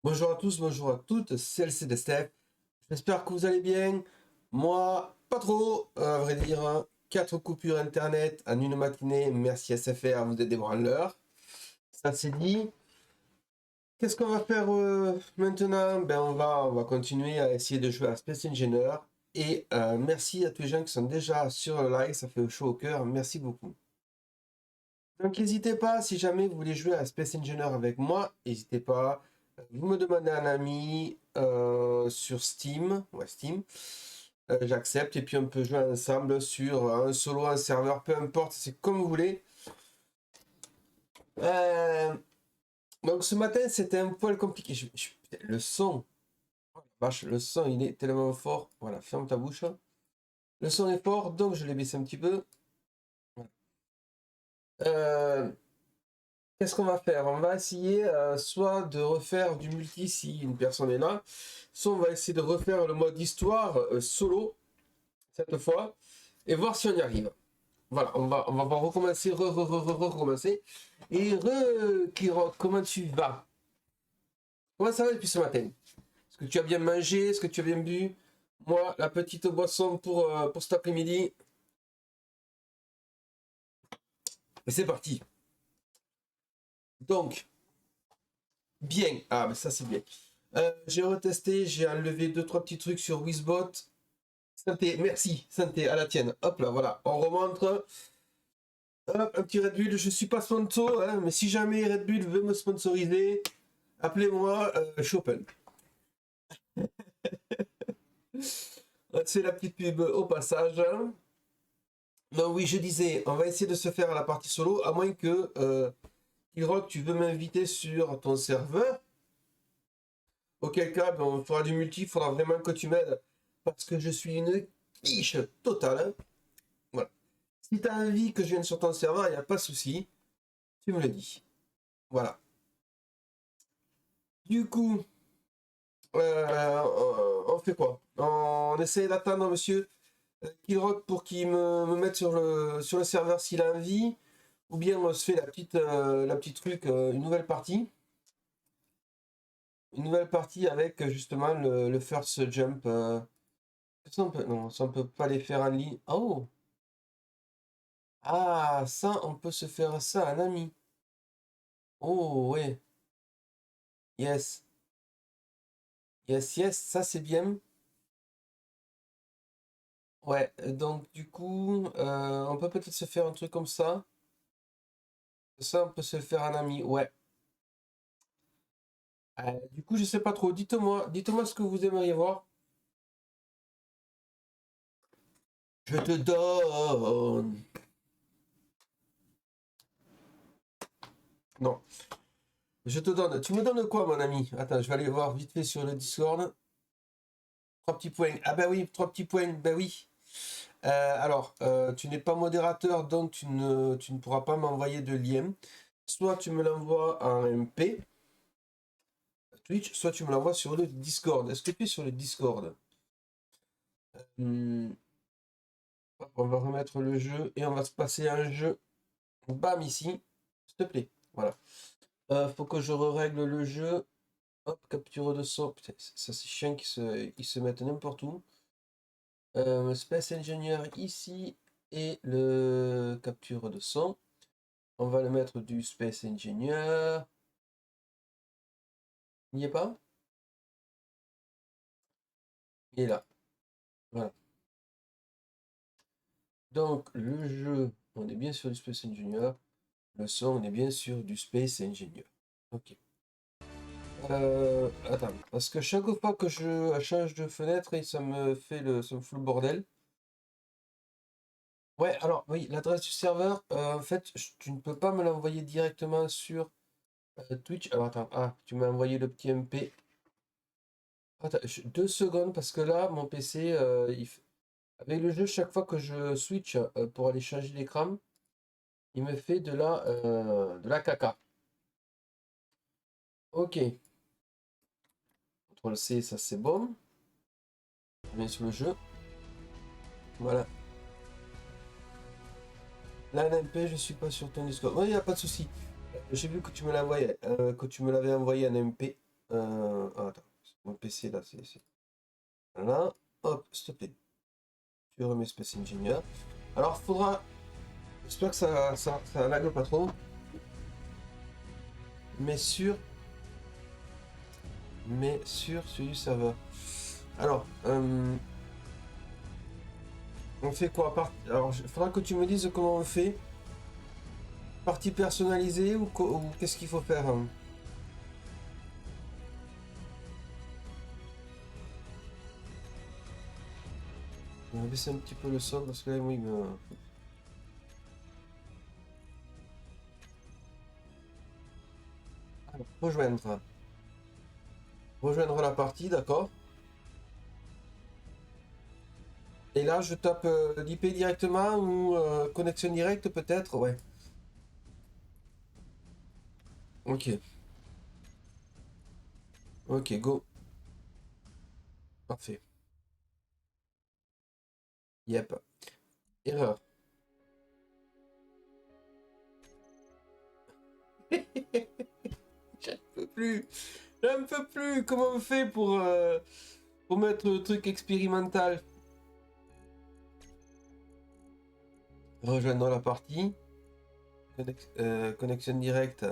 Bonjour à tous, bonjour à toutes, c'est LC de Steph. J'espère que vous allez bien. Moi, pas trop, à vrai dire. 4 coupures internet en une matinée. Merci SFR, vous êtes des branleurs. Ça c'est dit. Qu'est-ce qu'on va faire maintenant? Ben on va continuer à essayer de jouer à Space Engineer. Et merci à tous les gens qui sont déjà sur le live, ça fait chaud au cœur. Merci beaucoup. Donc n'hésitez pas, si jamais vous voulez jouer à Space Engineer avec moi, n'hésitez pas. Vous me demandez un ami sur Steam, ouais Steam, j'accepte et puis on peut jouer ensemble sur un solo, un serveur, peu importe, c'est comme vous voulez. Euh, donc ce matin c'était un poil compliqué. Putain, le son, vache, le son il est tellement fort. Voilà, ferme ta bouche. Le son est fort, donc je l'ai baissé un petit peu. Voilà. Euh, Qu'est-ce qu'on va faire? On va essayer soit de refaire du multi si une personne est là, soit on va essayer de refaire le mode histoire solo cette fois et voir si on y arrive. Voilà, on va recommencer, recommencer. Et Kiro, comment tu vas? Comment ça va depuis ce matin? Est-ce que tu as bien mangé? Est-ce que tu as bien bu? Moi, la petite boisson pour cet après-midi. Et c'est parti. Donc, bien. Ah, mais ça c'est bien. J'ai retesté, j'ai enlevé deux trois petits trucs sur Wizbot. Santé, merci, santé, à la tienne. Hop là, voilà, on remonte. Hop, un petit Red Bull, je suis pas sponsor, hein, mais si jamais Red Bull veut me sponsoriser, appelez-moi Chopin. C'est la petite pub au passage. Non, oui, je disais, on va essayer de se faire à la partie solo, à moins que Killrock, tu veux m'inviter sur ton serveur. Auquel cas, ben, on fera du multi, il faudra vraiment que tu m'aides, parce que je suis une quiche totale, hein. Voilà. Si tu as envie que je vienne sur ton serveur, il n'y a pas de souci, tu me le dis. Voilà. Du coup, on fait quoi? On essaie d'attendre monsieur Killrock pour qu'il me mette sur le serveur s'il a envie, ou bien on se fait la petite truc, une nouvelle partie. Une nouvelle partie avec justement le first jump. Ça, non, ça on peut pas les faire en ligne. Oh! Ah, ça, on peut se faire ça, un ami. Oh, ouais. Yes. Yes, yes, ça c'est bien. Ouais, donc du coup, on peut peut-être se faire un truc comme ça. Ça, on peut se faire un ami, ouais. Du coup, je sais pas trop. Dites-moi ce que vous aimeriez voir. Je te donne. Non, je te donne. Tu me donnes quoi, mon ami? Attends, je vais aller voir vite fait sur le Discord. Trois petits points. Ah bah oui, trois petits points. Bah oui. Alors, tu n'es pas modérateur, donc tu ne pourras pas m'envoyer de lien. Soit tu me l'envoies en MP, Twitch, soit tu me l'envoies sur le Discord. Est-ce que tu es sur le Discord? Hmm, On va remettre le jeu et on va se passer à un jeu. Bam, ici. S'il te plaît. Voilà. Faut que je règle le jeu. Hop, capture de son. Putain, ça c'est chiant qu'ils se mettent n'importe où. Space Engineer ici et le capture de son. On va le mettre du Space Engineer. Il n'y est pas? Il est là. Voilà. Donc le jeu, on est bien sur du Space Engineer. Le son, on est bien sûr du Space Engineer. Ok. Attends, parce que chaque fois que je change de fenêtre, et ça me fout le bordel. Ouais, alors oui, l'adresse du serveur, en fait, tu ne peux pas me l'envoyer directement sur Twitch. Alors attends, ah, tu m'as envoyé le petit MP. Attends, 2 secondes parce que là, mon PC, avec le jeu, chaque fois que je switch pour aller changer l'écran, il me fait de la caca. Ok. CTRL C, ça c'est bon. Je viens sur le jeu. Voilà. Là, l'MP, je suis pas sur ton Discord. Oui, il n'y a pas de souci. J'ai vu que tu me l'avais envoyé en MP. Attends, mon PC là, c'est. Voilà. Hop, s'il te plaît. Tu remets Space Engineer. Alors, faudra. J'espère que ça lag pas trop. Mais sur celui du serveur. Alors, on fait quoi alors, il faudra que tu me dises comment on fait. Partie personnalisée ou qu'est-ce qu'il faut faire, hein? On va baisser un petit peu le son parce que là, oui, mais... Alors, rejoindre. Rejoindre la partie, d'accord. Et là, je tape l'IP directement ou connexion directe peut-être, ouais. Ok. Ok, go. Parfait. Yep. Erreur. J'en peux plus. J'en peux plus. Comment on fait pour mettre le truc expérimental? Rejoindre la partie. Connexion directe.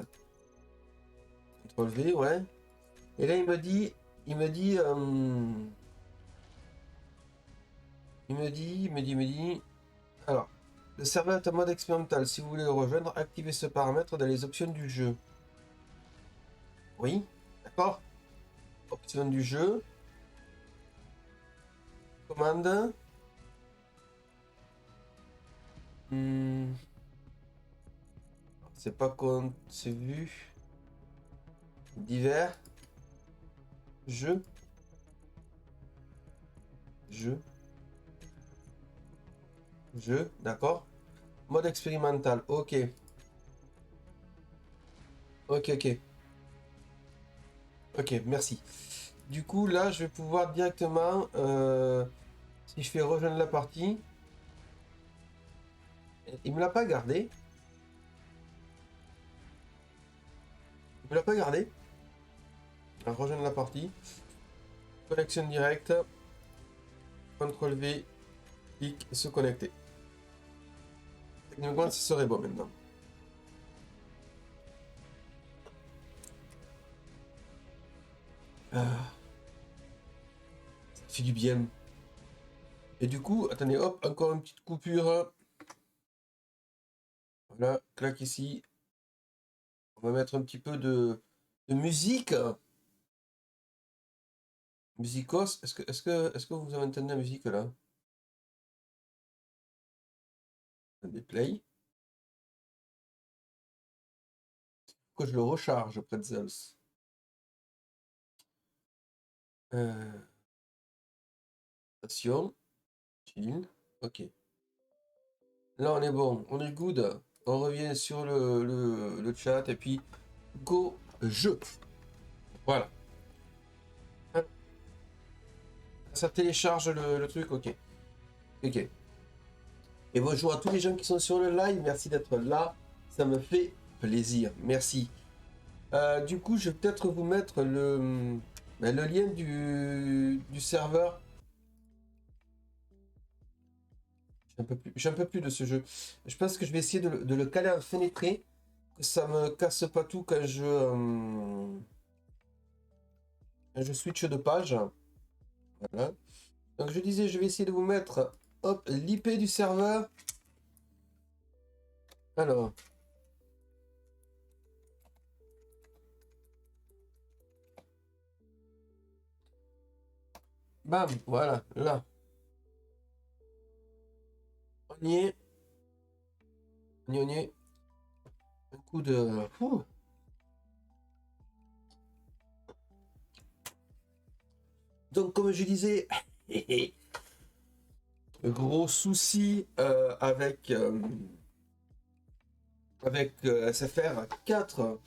CTRL V, ouais. Et là, il me dit, il me dit, il me dit, alors, le serveur est en mode expérimental. Si vous voulez le rejoindre, activez ce paramètre dans les options du jeu. Oui, d'accord. Options du jeu. Commande. Hmm, c'est pas qu'on s'est vu. Divers. Jeu. Jeu. Jeu, d'accord. Mode expérimental, ok. Ok, ok. Ok, merci. Du coup, là, je vais pouvoir directement, si je fais rejoindre la partie, il me l'a pas gardé. Il me l'a pas gardé. Alors, rejoindre la partie. Connexion directe. CTRL V, clic, se connecter. Techniquement, ce serait bon maintenant. Ah, ça fait du bien. Et du coup, attendez, hop, encore une petite coupure. Voilà, clac ici. On va mettre un petit peu de musique. Musicos. Est-ce que vous avez entendu la musique là? Des play. Que je le recharge, Pretzels. Euh, Station. Chill. Ok. Là, on est bon. On est good. On revient sur le chat et puis go jeu. Voilà. Ça télécharge le truc, ok. Ok. Et bonjour à tous les gens qui sont sur le live, merci d'être là, ça me fait plaisir, merci. Du coup, je vais peut-être vous mettre le lien du serveur. J'en peux plus de ce jeu. Je pense que je vais essayer de le caler en fenêtré, que ça me casse pas tout quand je switch de page. Voilà. Donc je disais, je vais essayer de vous mettre hop, l'IP du serveur. Alors, bam, voilà, là. On y est. On y est. Un coup de... Ouh. Donc, comme je disais, gros souci avec SFR, 4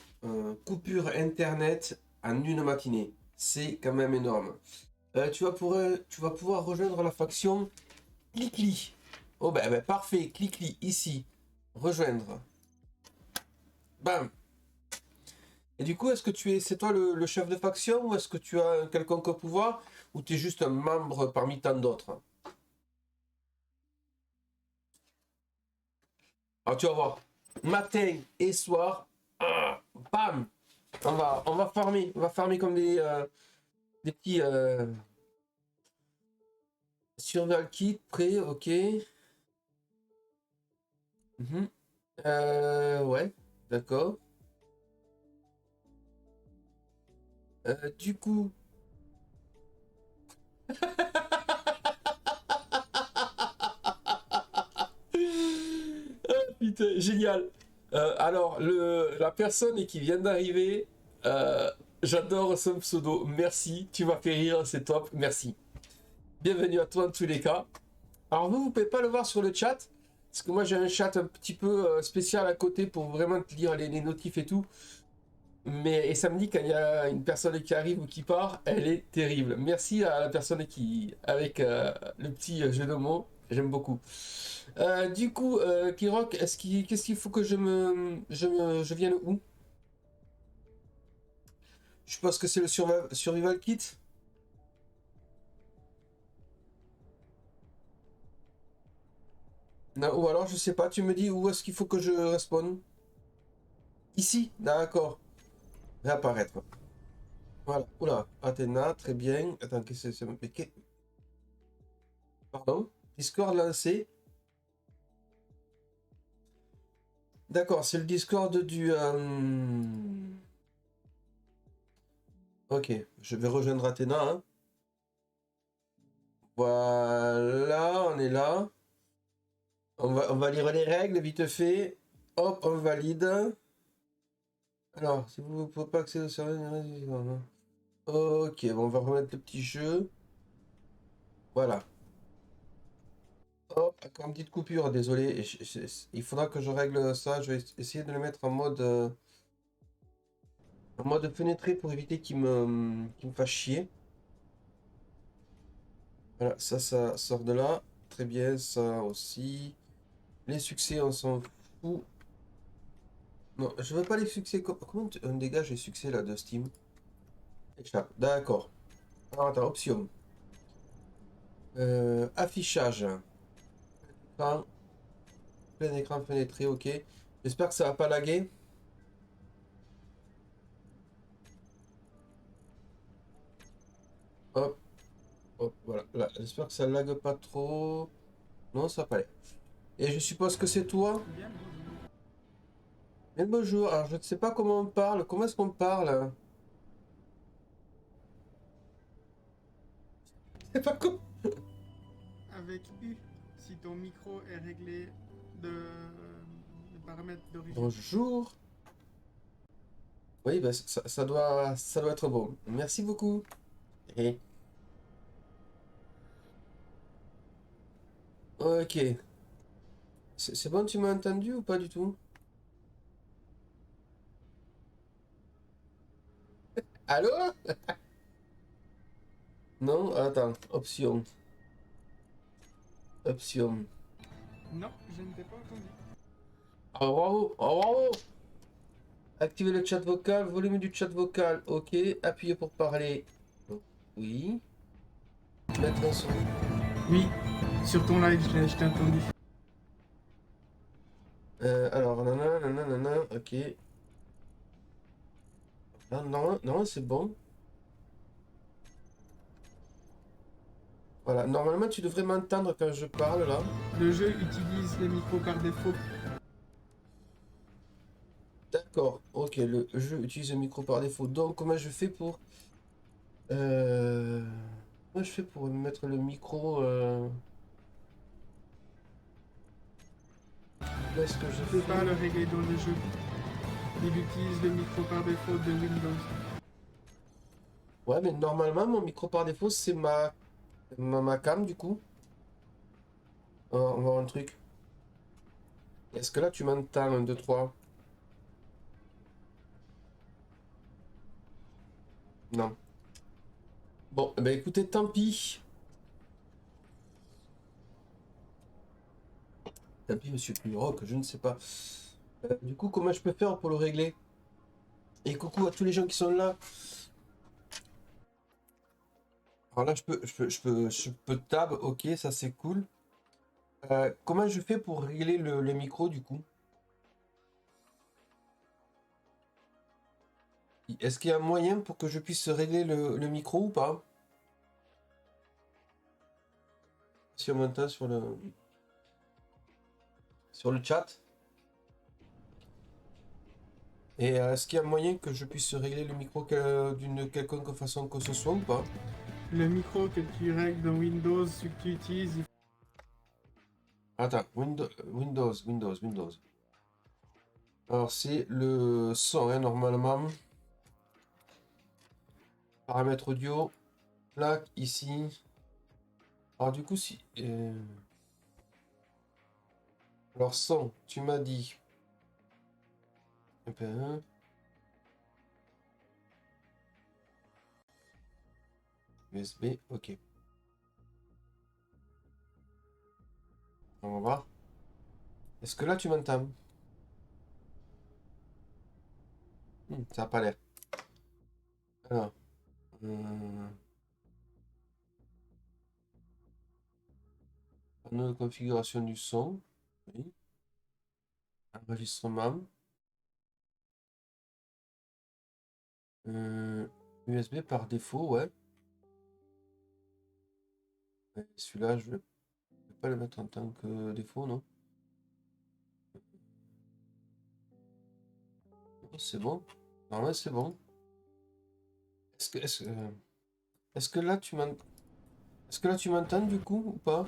coupures internet en une matinée. C'est quand même énorme. Tu vas pouvoir rejoindre la faction Clickly. Oh ben, parfait, Clickly ici. Rejoindre. Bam. Et du coup, est-ce que c'est toi le chef de faction ou est-ce que tu as un quelconque pouvoir ou tu es juste un membre parmi tant d'autres? Alors tu vas voir, matin et soir, bam, on va farmer comme des petits survival kits prêts, ok. Mhm. Ouais, d'accord. Du coup, ah, putain, génial. Alors, la personne qui vient d'arriver, j'adore son pseudo. Merci, tu m'as fait rire, c'est top. Merci. Bienvenue à toi en tous les cas. Alors vous pouvez pas le voir sur le chat, parce que moi j'ai un chat un petit peu spécial à côté pour vraiment te lire les notifs et tout. Mais et ça me dit quand il y a une personne qui arrive ou qui part, elle est terrible. Merci à la personne qui avec le petit jeu de mots, j'aime beaucoup. Du coup, Kirok, qu'est-ce qu'il faut que je vienne où? Je pense que c'est le survival kit. Non, ou alors je sais pas, tu me dis où est-ce qu'il faut que je respawn? Ici, d'accord. Réapparaître. Voilà. Oula, Athéna, très bien. Attends, qu'est-ce que c'est? Pardon? Discord lancé. D'accord, c'est le Discord du... Ok, je vais rejoindre Athéna, hein. Voilà, on est là. On va lire les règles vite fait. Hop, on valide. Alors, si vous ne pouvez pas accéder au serveur... Ok, bon, on va remettre le petit jeu. Voilà. Hop, encore une petite coupure, désolé. Il faudra que je règle ça. Je vais essayer de le mettre en mode fenêtré pour éviter qu'il me fasse chier. Voilà, ça sort de là. Très bien, ça aussi. Les succès, on s'en fout. Non, je veux pas les succès. Comment on dégage les succès là de Steam? Échappe. D'accord. Alors attends, option. Affichage. Écran, plein écran fenêtré, ok. J'espère que ça va pas laguer. Hop, hop, voilà. Là, j'espère que ça lague pas trop. Non, ça va pas aller. Et je suppose que c'est toi? Bien le bonjour. Bien le bonjour. Alors, je ne sais pas comment on parle. Comment est-ce qu'on parle? Je sais pas comment. Avec U, si ton micro est réglé de, de paramètres d'origine. Bonjour. Oui, bah, ça doit être bon. Merci beaucoup. Et... Ok. C'est bon, tu m'as entendu ou pas du tout? Allô? Non? Attends. Option. Option. Non, je ne t'ai pas entendu. Oh, bravo. Oh, bravo. Activer le chat vocal. Volume du chat vocal. Ok. Appuyez pour parler. Oui. Mettre un son. Oui, sur ton live, je t'ai entendu. Alors, nanana, nanana, nanana, ok. Ah, non, non, c'est bon. Voilà. Normalement, tu devrais m'entendre quand je parle là. Le jeu utilise les micros par défaut. D'accord. Ok. Le jeu utilise le micro par défaut. Donc, comment je fais pour... Euh... Comment je fais pour mettre le micro Où est-ce que je Tu peux pas fais? le régler dans le jeu. Il utilise le micro par défaut de Windows. Ouais, mais normalement, mon micro par défaut, c'est ma cam, du coup. On va voir un truc. Est-ce que là, tu m'entends? Un, 2, 3. Non. Bon, bah écoutez, tant pis. Tant pis, monsieur Rock, je ne sais pas. Du coup, comment je peux faire pour le régler? Et coucou à tous les gens qui sont là. Alors là, je peux tab, ok, ça c'est cool. Comment je fais pour régler le micro du coup? Est-ce qu'il y a un moyen pour que je puisse régler le micro ou pas? Si on m'entend sur le chat. Et est-ce qu'il y a moyen que je puisse régler le micro d'une quelconque façon que ce soit ou pas? Le micro que tu règles dans Windows, ce que tu utilises, Attends, Windows. Alors c'est le son, hein, normalement. Paramètres audio. Plaque ici. Alors du coup, si... alors son, tu m'as dit... Eh ben, USB, ok. On va voir. Est-ce que là tu m'entends? Ça n'a pas l'air. Alors, euh, panneau de configuration du son. Oui. Enregistrement. USB par défaut, ouais. Ouais, celui-là, je vais pas le mettre en tant que défaut, non? Oh, c'est bon. Normalement, c'est bon. Est-ce que, est-ce, est-ce que là tu m'entends? Est-ce que là tu m'entends du coup ou pas?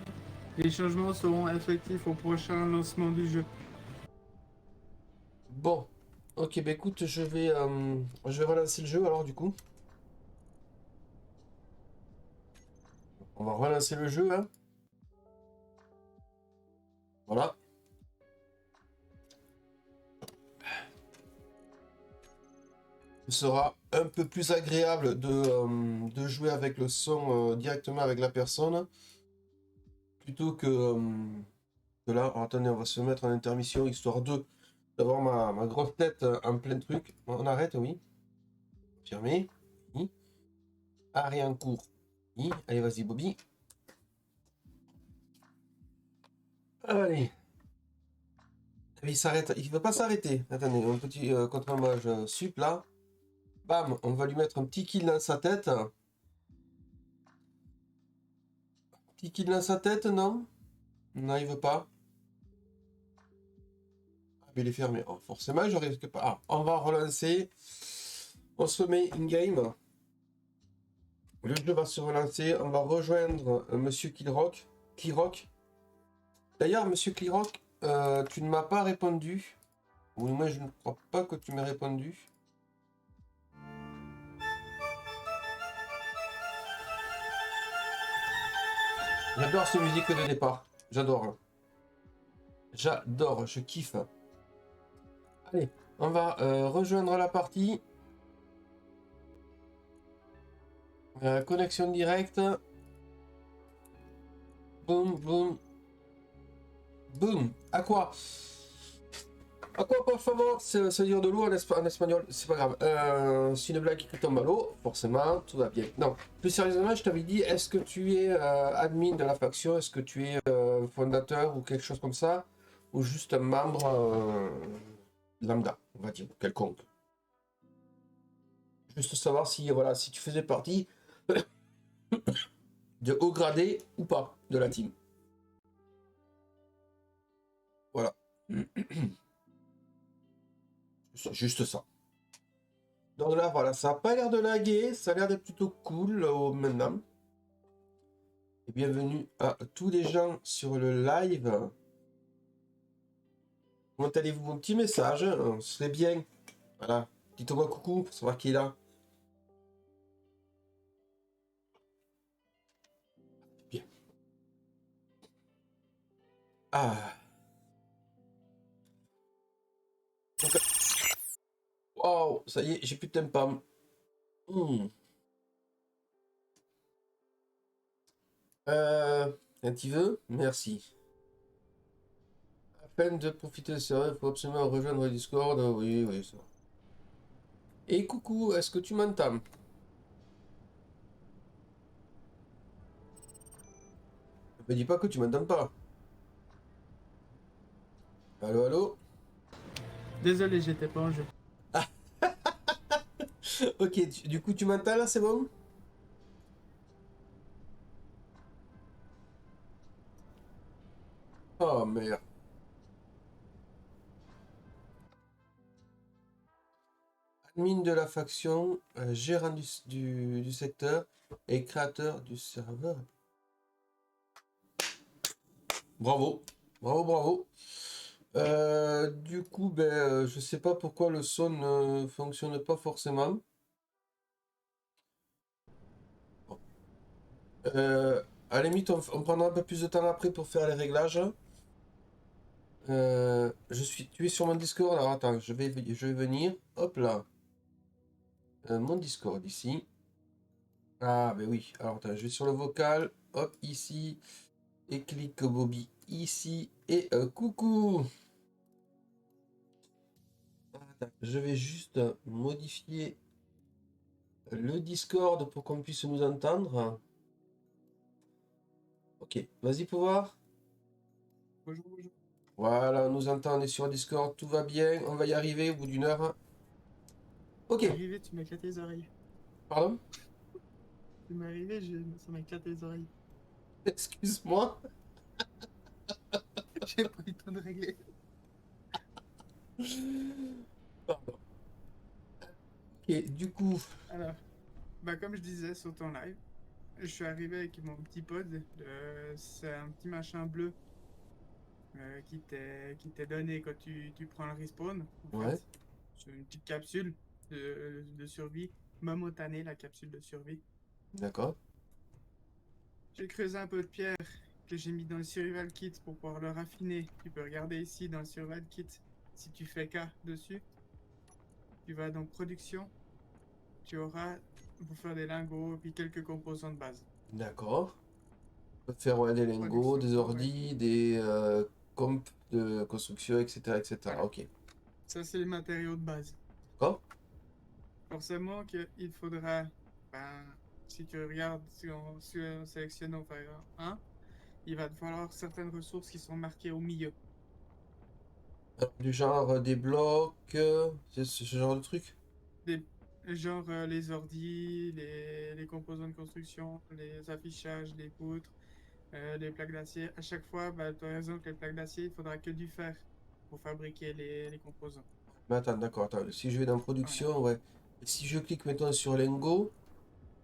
les changements seront effectifs au prochain lancement du jeu. Bon. Ok, bah écoute, je vais relancer le jeu alors du coup. On va relancer le jeu, hein. Voilà. Ce sera un peu plus agréable de jouer avec le son directement avec la personne plutôt que là. Alors, attendez, on va se mettre en intermission histoire d'avoir ma grosse tête en plein truc. On arrête, oui. Fermé. Oui. Arrêt en cours. Oui. Allez, vas-y, Bobby. Allez. Il s'arrête. Il ne veut pas s'arrêter. Attendez, un petit contre-mage sup là. Bam, on va lui mettre un petit kill dans sa tête. Petit kill dans sa tête, non? Non, il veut pas. Ah, mais il est fermé. Oh, forcément, je risque pas. Ah, on va relancer. On se met in-game. Le jeu va se relancer. On va rejoindre Monsieur Killrock. Killrock. D'ailleurs, Monsieur Killrock, tu ne m'as pas répondu. Oui, moi, je ne crois pas que tu m'aies répondu. J'adore ces musiques de départ. J'adore. Hein. J'adore, je kiffe. Allez, on va rejoindre la partie. Connexion directe. Boum, boum, boum. À quoi? À quoi, por favor? Ça veut dire de l'eau en espagnol. C'est pas grave. C'est une blague qui tombe à l'eau. Forcément, tout va bien. Non, plus sérieusement, je t'avais dit, est-ce que tu es admin de la faction? Est-ce que tu es fondateur ou quelque chose comme ça? Ou juste un membre lambda, on va dire, quelconque. Juste savoir si, voilà, si tu faisais partie de haut gradé ou pas de la team. Voilà. Juste ça. Donc là, voilà, ça n'a pas l'air de laguer, ça a l'air d'être plutôt cool maintenant. Et bienvenue à tous les gens sur le live. Comment allez-vous? Mon petit message, ce serait bien. Voilà, dites-moi coucou pour savoir qui est là. Bien. Ah. Waouh, ça y est, j'ai plus de tempo. Un petit peu, merci. Afin de profiter de ça, il faut absolument rejoindre le Discord. Oui, oui, ça. Et coucou, est-ce que tu m'entends? Ne me dis pas que tu m'entends pas. Allô, allô? Désolé, j'étais pas en jeu. Ok, du coup, tu m'entends là, c'est bon? Oh merde. Admin de la faction, gérant du secteur et créateur du serveur. Bravo, bravo, bravo. Du coup, je sais pas pourquoi le son ne fonctionne pas forcément. Euh, à la limite, on prendra un peu plus de temps après pour faire les réglages. Tu es sur mon Discord, alors attends, je vais venir. Hop là. Mon Discord ici. Ah, ben oui. Alors attends, je vais sur le vocal. Hop, ici. Et clique Bobby ici. Et coucou. Attends, je vais juste modifier le Discord pour qu'on puisse nous entendre. Ok, vas-y pouvoir. Bonjour, bonjour. Voilà, on nous entend, on est sur Discord, tout va bien, on va y arriver au bout d'une heure. Ok, Arrivé, tu m'éclates les oreilles. pardon, Tu m'es arrivé, ça m'éclate les oreilles. excuse-moi. J'ai pas eu le temps de régler. Pardon. Ok, du coup, Alors, bah comme je disais sur ton live, je suis arrivé avec mon petit pod. C'est un petit machin bleu qui t'est donné quand tu prends le respawn, en ouais, fait. C'est une petite capsule de survie momentanée, la capsule de survie. d'accord, J'ai creusé un peu de pierre que j'ai mis dans le survival kit pour pouvoir le raffiner. Tu peux regarder ici dans le survival kit. Si tu fais K dessus, tu vas dans production, tu auras pour faire des lingots puis quelques composants de base. d'accord. On peut faire ouais, des lingots, Production, des ouais. ordis, des comps de construction, etc., etc. Voilà. Ok, Ça, c'est les matériaux de base. d'accord. Forcément qu'il faudra, ben, si tu regardes, si on sélectionne au faire 1, il va te falloir certaines ressources qui sont marquées au milieu. Alors, du genre des blocs, c'est ce genre de truc. Des, genre les ordis, les composants de construction, les affichages, les poutres, les plaques d'acier. À chaque fois, bah, tu as raison que les plaques d'acier, il faudra que du fer pour fabriquer les composants. Mais attends, d'accord, attends. Si je vais dans Voilà. production, ouais. Et si je clique maintenant sur lingot,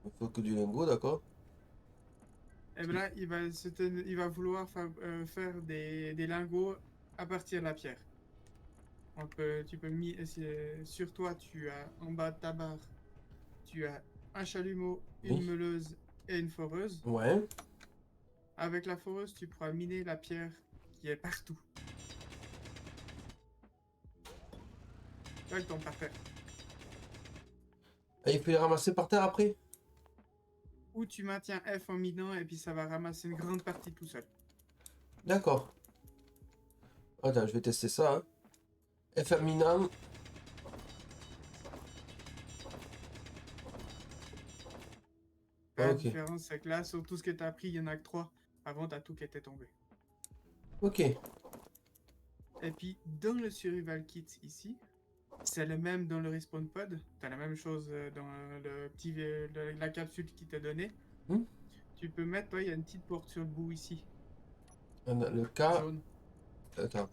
il faut que du lingot, d'accord. Et bien là, il va vouloir faire des lingots à partir de la pierre. Tu peux sur toi, tu as en bas de ta barre, tu as un chalumeau, une Oui. meuleuse et une foreuse. Ouais. Avec la foreuse, tu pourras miner la pierre qui est partout. Là, elle tombe par terre. Ah, il faut les ramasser par terre après? Ou tu maintiens F en minant et puis ça va ramasser une grande partie tout seul. D'accord. Attends, je vais tester ça, hein. FM minant. La Ok. différence, c'est que là, sur tout ce que tu as pris, il y en a que 3. Avant, tu as tout qui était tombé. Ok. Et puis, dans le survival kit ici, c'est le même dans le respawn pod. Tu as la même chose dans la capsule qui t'a donné. Hmm. Tu peux mettre, toi, il y a une petite porte sur le bout ici, On a le cas. jaune. Attends.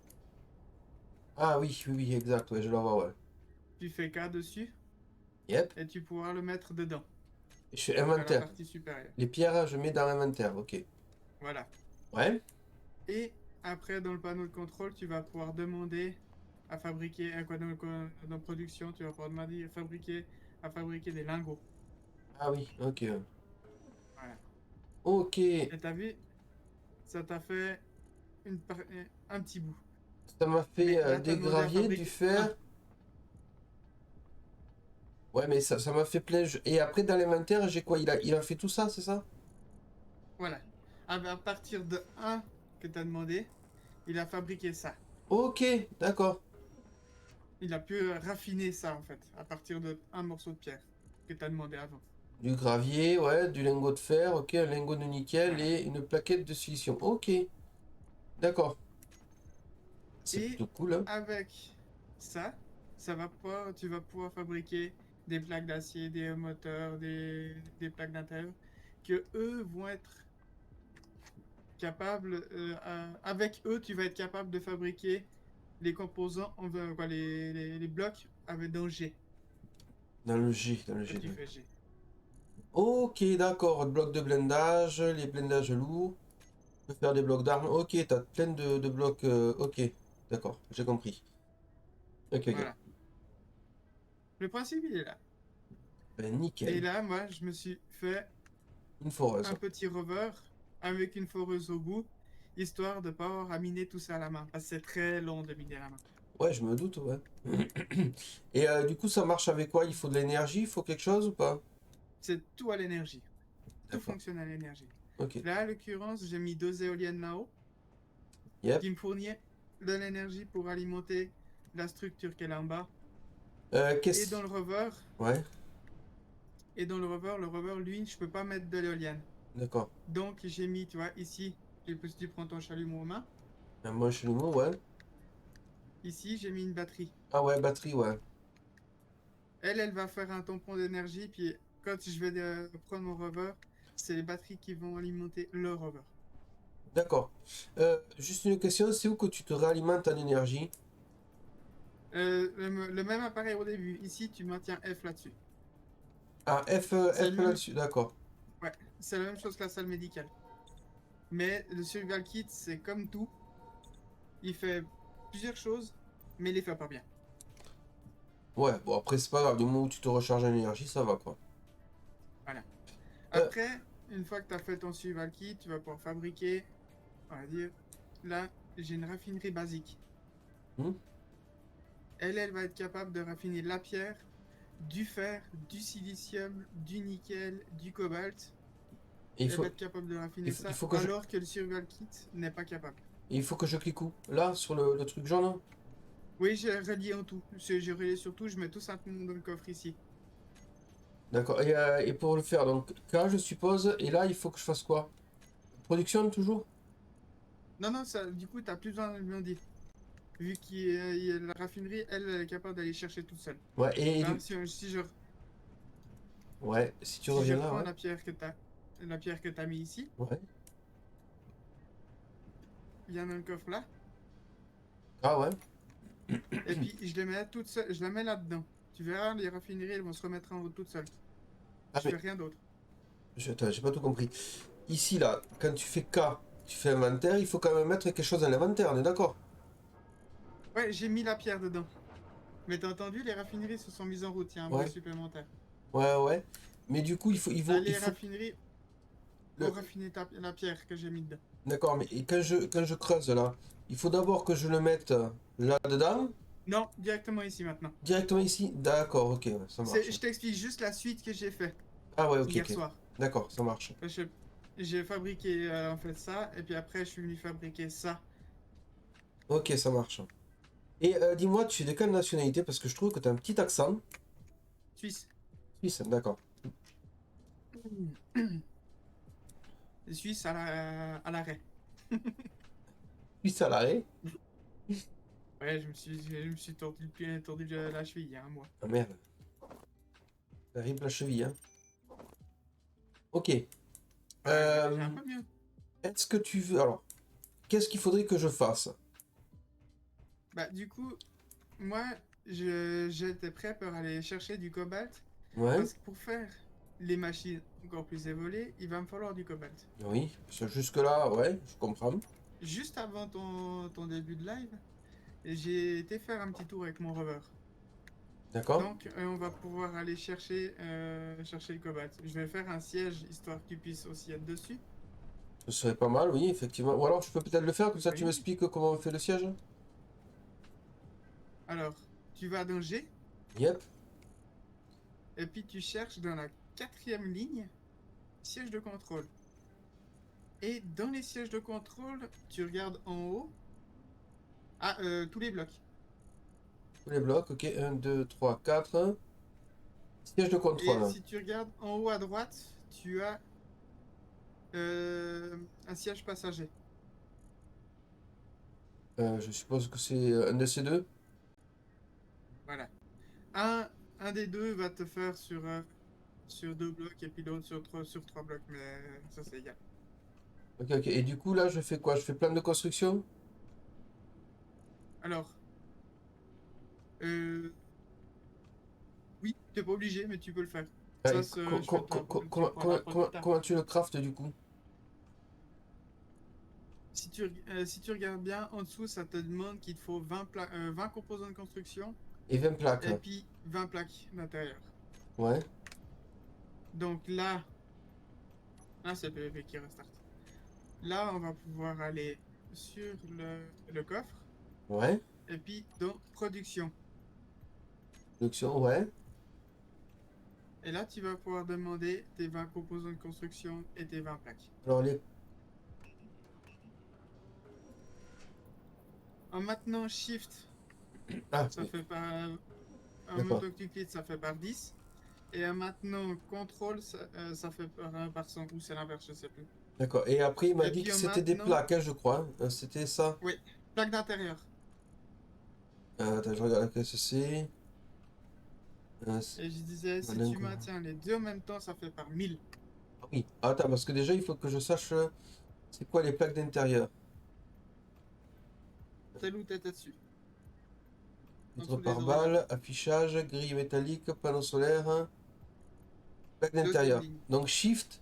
Ah oui, oui, oui, exact. Ouais, je le vois, ouais. Tu fais K dessus Yep. et tu pourras le mettre dedans, Je fais dans la inventaire. partie supérieure. Les pierres, je mets dans l'inventaire. Ok. Voilà. Ouais. Et après, dans le panneau de contrôle, tu vas pouvoir demander à fabriquer, dans production, tu vas pouvoir demander à fabriquer des lingots. Ah oui, ok. Voilà. Ok. Et t'as vu, ça t'a fait un petit bout. Ça m'a fait Mais là, t'as des demandé à graviers, du fabriquer un. fer. Ouais, mais ça m'a fait plein. Et après, dans l'inventaire, j'ai quoi? Il a fait tout ça, c'est ça? Voilà. À partir de un que t'as demandé, il a fabriqué ça. Ok, d'accord. il a pu raffiner ça en fait, à partir d'un morceau de pierre que tu as demandé avant. Du gravier, ouais, du lingot de fer, ok, un lingot de nickel Voilà. et une plaquette de silicium. Ok, d'accord. C'est Et plutôt cool, hein. avec ça, tu vas pouvoir fabriquer des plaques d'acier, des moteurs, des plaques d'intérieur, que eux vont être capables, avec eux, tu vas être capable de fabriquer les composants, quoi, les blocs avec dans G, Dans le G, dans le quand G. tu fais G. Ok, d'accord. Blocs de blindage, les blindages lourds. Tu peux faire des blocs d'armes. Ok, t'as plein de blocs. Ok, d'accord, j'ai compris. Ok, ok. Voilà. Le principe, il est là. Ben, Et nickel. là, moi, je me suis fait Une foreuse. un petit rover avec une foreuse au bout, histoire de pas avoir à miner tout ça à la main, parce que c'est très long de miner à la main. Ouais, je me doute, ouais. Et du coup, ça marche avec quoi? Il faut de l'énergie? Il faut quelque chose ou pas? C'est tout à l'énergie. Tout D'accord. fonctionne à l'énergie. Ok. Là, à l'occurrence, j'ai mis deux éoliennes là-haut Yep. qui me fournissent de l'énergie pour alimenter la structure qu'elle a en bas. Et Qu'est-ce... dans le rover, Ouais, le rover, lui, je peux pas mettre de l'éolienne. d'accord. Donc, j'ai mis, tu vois, ici, tu prends ton chalumeau en main. Un bon chalumeau, ouais. Ici, j'ai mis une batterie. Ah ouais, batterie, ouais. Elle va faire un tampon d'énergie. Puis, quand je vais prendre mon rover, c'est les batteries qui vont alimenter le rover. D'accord. Juste une question, c'est où que tu te réalimentes en énergie? Le même appareil au début. Ici, tu maintiens F là-dessus. Ah, C'est F le même, là-dessus, d'accord. ouais, c'est la même chose que la salle médicale. Mais le Survival Kit, c'est comme tout. Il fait plusieurs choses, mais il les fait pas bien. Ouais, bon après c'est pas grave, du moment où tu te recharges en énergie, ça va quoi. Voilà. Euh, Après, une fois que tu as fait ton Survival Kit, tu vas pouvoir fabriquer, on va dire, là, j'ai une raffinerie basique. hmm. Elle va être capable de raffiner la pierre, du fer, du silicium, du nickel, du cobalt. Et Elle va être capable de raffiner il ça, faut que je, alors que le Survival Kit n'est pas capable. il faut que je clique où? Là, sur le truc jaune? Oui, j'ai relié en tout. J'ai relié surtout, je mets tout simplement dans le coffre ici. D'accord. Et pour le faire, donc K je suppose, et là il faut que je fasse quoi? Production toujours? Non, non, ça, du coup, tu n'as plus besoin de me dire. Vu la raffinerie, elle est capable d'aller chercher toute seule. Ouais, Là, si je, ouais, si tu si je reviens là, reprends ouais. la pierre que tu as mis ici, Ouais. il y en a un coffre là, Ah ouais. et puis je les mets toutes seules, je la mets là-dedans. Tu verras, les raffineries, elles vont se remettre en route toutes seules. Ah Je mais, fais rien d'autre. attends, j'ai pas tout compris. Ici là, quand tu fais K, tu fais inventaire, il faut quand même mettre quelque chose dans l'inventaire, on est d'accord? Ouais, j'ai mis la pierre dedans. Mais t'as entendu, les raffineries se sont mises en route, il y a un bruit Ouais, supplémentaire. ouais, ouais. Mais du coup, Là, il les faut raffineries ont le, raffiné la pierre que j'ai mis dedans. d'accord, mais et quand je creuse là, il faut d'abord que je le mette là-dedans, Non, directement ici maintenant. directement ici. D'accord, ok, ouais, ça marche. Je t'explique juste la suite que j'ai fait Ah ouais, ok, hier ok. soir. D'accord, ça marche. Je- J'ai fabriqué en fait ça, et puis après je suis venu fabriquer ça. Ok, ça marche. Et dis-moi, tu es de quelle nationalité? Parce que je trouve que tu as un petit accent. Suisse. Suisse, d'accord. Suisse à l'arrêt. Suisse à l'arrêt? Ouais, je me suis tordu le pied, tordu la cheville il y a un mois. Ah merde, terrible la cheville, hein. Ok. Ouais, ouais, j'ai un Euh, peu mieux. est-ce que tu veux... Alors, qu'est-ce qu'il faudrait que je fasse? Bah, du coup, moi, j'étais prêt pour aller chercher du cobalt, Ouais, parce que pour faire les machines encore plus évoluées, il va me falloir du cobalt. oui, jusque-là, ouais, je comprends. Juste avant ton début de live, j'ai été faire un petit tour avec mon rover. D'accord? Donc, on va pouvoir aller chercher le cobalt. Je vais faire un siège, histoire que tu puisses aussi être dessus. Ce serait pas mal, oui, effectivement. Ou alors, je peux peut-être le faire, comme ça tu Oui. m'expliques comment on fait le siège? Alors, tu vas dans G, Yep. et puis tu cherches dans la quatrième ligne, siège de contrôle. Et dans les sièges de contrôle, tu regardes en haut. Ah, tous les blocs. Tous les blocs, ok. 1, 2, 3, 4. Siège de Et contrôle. si tu regardes en haut à droite, tu as un siège passager. Je suppose que c'est un de ces deux. Voilà. Un des deux va te faire sur 2 blocs et puis l'autre sur 3 blocs, mais ça c'est égal. Ok, ok. Et du coup, là, je fais quoi? Je fais plan de construction? Alors, euh, oui, t'es pas obligé, mais tu peux le faire. Ah, Ça, et tu le prendras pour plus tard. comment tu le craftes du coup? Si tu regardes bien, en dessous, ça te demande qu'il te faut 20 composants de construction Et 20 plaques. et puis 20 plaques d'intérieur. Ouais, Donc là c'est le PVP qui restart. Là, on va pouvoir aller sur le coffre ouais. et puis dans production. Production, ouais. Et là, tu vas pouvoir demander tes 20 composants de construction et tes 20 plaques. Alors les. En maintenant Shift, Ah, ça fait par. En même d'accord. temps que tu cliques, ça fait par 10. Et en maintenant Contrôle, ça fait par 100. Ou c'est l'inverse, je sais plus. D'accord. Et après, il m'a Et dit puis que en c'était des maintenant. plaques, hein, je crois. C'était ça. Oui, plaque d'intérieur. Attends, je regarde ce que c'est. Et je disais, si Malin, tu quoi. maintiens les deux en même temps, ça fait par 1000. Ah oui. Attends, parce que déjà, il faut que je sache c'est quoi les plaques d'intérieur. Telle ou telle dessus. En Vitre dessous des par horaires. balle, affichage, grille métallique, panneau solaire, plaque Deuxième d'intérieur. ligne. Donc Shift.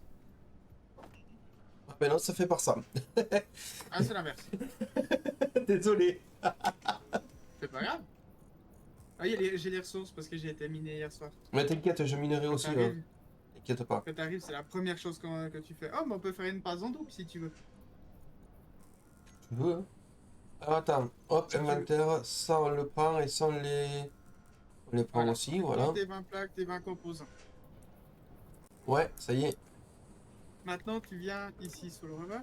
Ah ben non, ça fait par ça. Ah, c'est l'inverse. Désolé. C'est pas grave. Ah, j'ai les ressources parce que j'ai été miné hier soir. Mais t'inquiète, je minerai Quand aussi, hein. t'arrives, T'inquiète pas. quand t'arrives, c'est la première chose que tu fais. Oh, mais on peut faire une passe en double si tu veux. Tu veux, hein? Alors, attends, hop, Si tu veux. inventaire, ça on le prend et ça on les prend Voilà. aussi, Tu prends voilà. tes 20 plaques, tes 20 composants. Ouais, ça y est. Maintenant, tu viens ici sur le rover.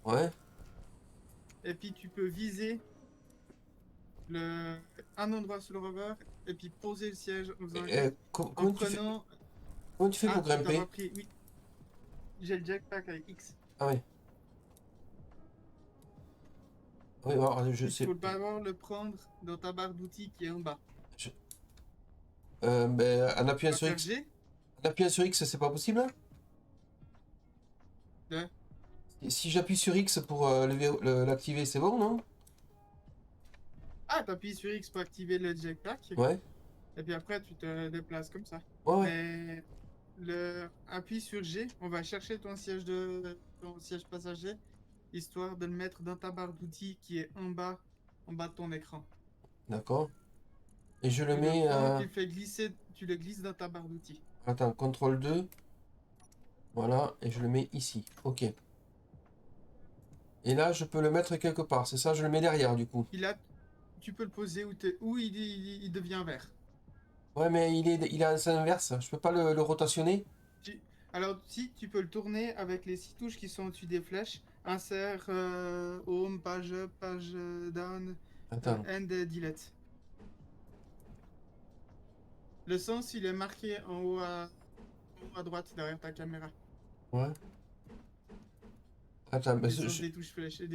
Ouais. Et puis, tu peux viser le, un endroit sur le rover. Et puis, poser le siège en faisant un clic. En prenant. comment tu fais pour Ah, tu t'as grimper? pas pris. Oui, j'ai le jetpack avec X. Ah ouais. Oui, alors, je Il sais. faut d'abord le prendre dans ta barre d'outils qui est en bas. je- ben, en Tu appuyant vas sur faire X. G. En appuyant sur X, c'est pas possible, hein? De... Et si j'appuie sur X pour l'activer, c'est bon, non? Ah, t'appuies sur X pour activer le jetpack. Ouais. Et puis après, tu te déplaces comme ça. Ouais, ouais. Mais appuie sur G. On va chercher ton siège passager, histoire de le mettre dans ta barre d'outils qui est en bas de ton écran. D'accord. Et je le Tu le mets prends, à. tu le fais glisser, tu le glisses dans ta barre d'outils. Attends, CTRL 2. Voilà, et je le mets ici. Ok. Et là, je peux le mettre quelque part. C'est ça, je le mets derrière, du coup. Il a, tu peux le poser où il devient vert. Ouais, mais il est en sens inverse. Je peux pas le rotationner. Tu- Alors, si tu peux le tourner avec les 6 touches qui sont au-dessus des flèches, insert, home, page up, page down, Attends. end, delete. Le sens, il est marqué en haut à droite derrière ta caméra. Ouais. Attends, mais Les sens des touches flèches ouais,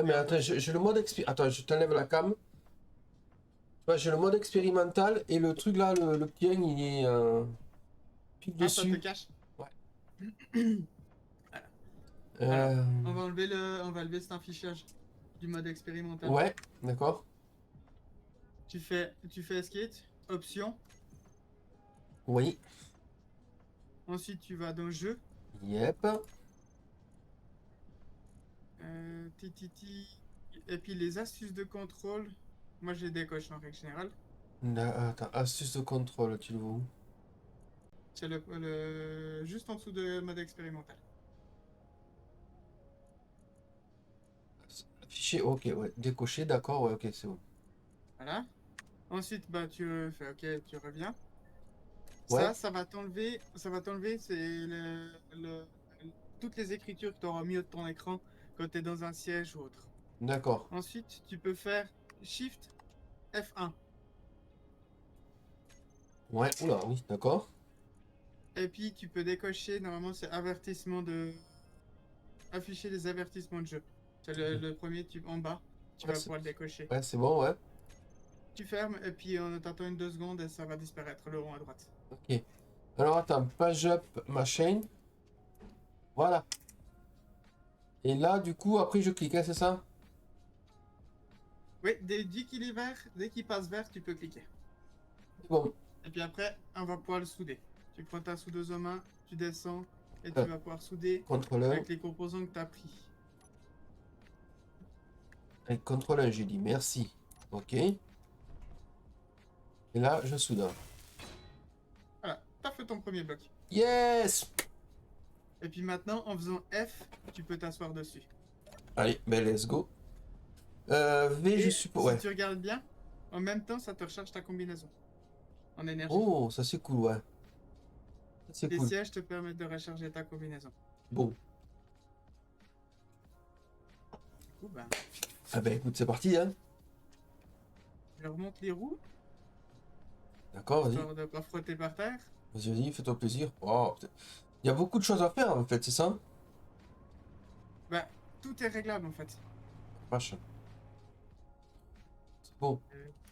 mais des attends, rotations. j'ai le mode Attends, je t'enlève la cam. Ouais, j'ai le mode expérimental et le truc là, le petit 1, il est pile Ah, ça te dessus. cache. Ouais. Alors, Euh, on va enlever cet affichage du mode expérimental. ouais, d'accord. Tu fais escape, option. Oui. Ensuite, tu vas dans jeu. Yep. Tititi. Et puis les astuces de contrôle. Moi, je les décoche en règle générale. Attends, astuce de contrôle, tu le vois où? C'est juste en dessous de mode expérimental. Affiché, ok, ouais. Décoché, d'accord, ouais, ok, c'est bon. Voilà. Ensuite, bah, tu fais OK, tu reviens. Ouais, Ça va t'enlever, c'est toutes les écritures que tu auras mis de ton écran quand tu es dans un siège ou autre. d'accord. Ensuite, tu peux faire Shift F1. Ouais, oula, oui, d'accord. Et puis tu peux décocher, normalement c'est avertissement de... Afficher les avertissements de jeu. C'est le premier en bas, tu Ouais, vas pouvoir le décocher. ouais, c'est bon, ouais. Tu fermes et puis on t'attend une 2 secondes et ça va disparaître, le rond à droite. Ok. Alors attends, page up machine. Voilà. Et là, du coup, après, je clique, hein, c'est ça? Oui, dès qu'il est vert, dès qu'il passe vert, tu peux cliquer. C'est bon. Et puis après, on va pouvoir le souder. Tu prends ta soudeuse en main, tu descends et Euh, tu vas pouvoir souder Contrôleur. avec les composants que tu as pris. Avec contrôleur, j'ai dit merci. Ok. Et là, je soude. Voilà, tu as fait ton premier bloc. Yes! Et puis maintenant, en faisant F, tu peux t'asseoir dessus. Allez, ben let's go. V, je Et suppose. si Ouais. tu regardes bien, en même temps, ça te recharge ta combinaison en énergie. Oh, ça c'est cool, ouais. Ça c'est Les cool. sièges te permettent de recharger ta combinaison. Bon. Du coup, ben, Ah ben écoute, c'est parti, hein. je remonte les roues, D'accord, vas-y. histoire de ne pas frotter par terre. Vas-y, vas-y, fais-toi plaisir. Oh, putain. Il y a beaucoup de choses à faire, en fait, c'est ça? Ben, tout est réglable en fait. Vache. C'est beau.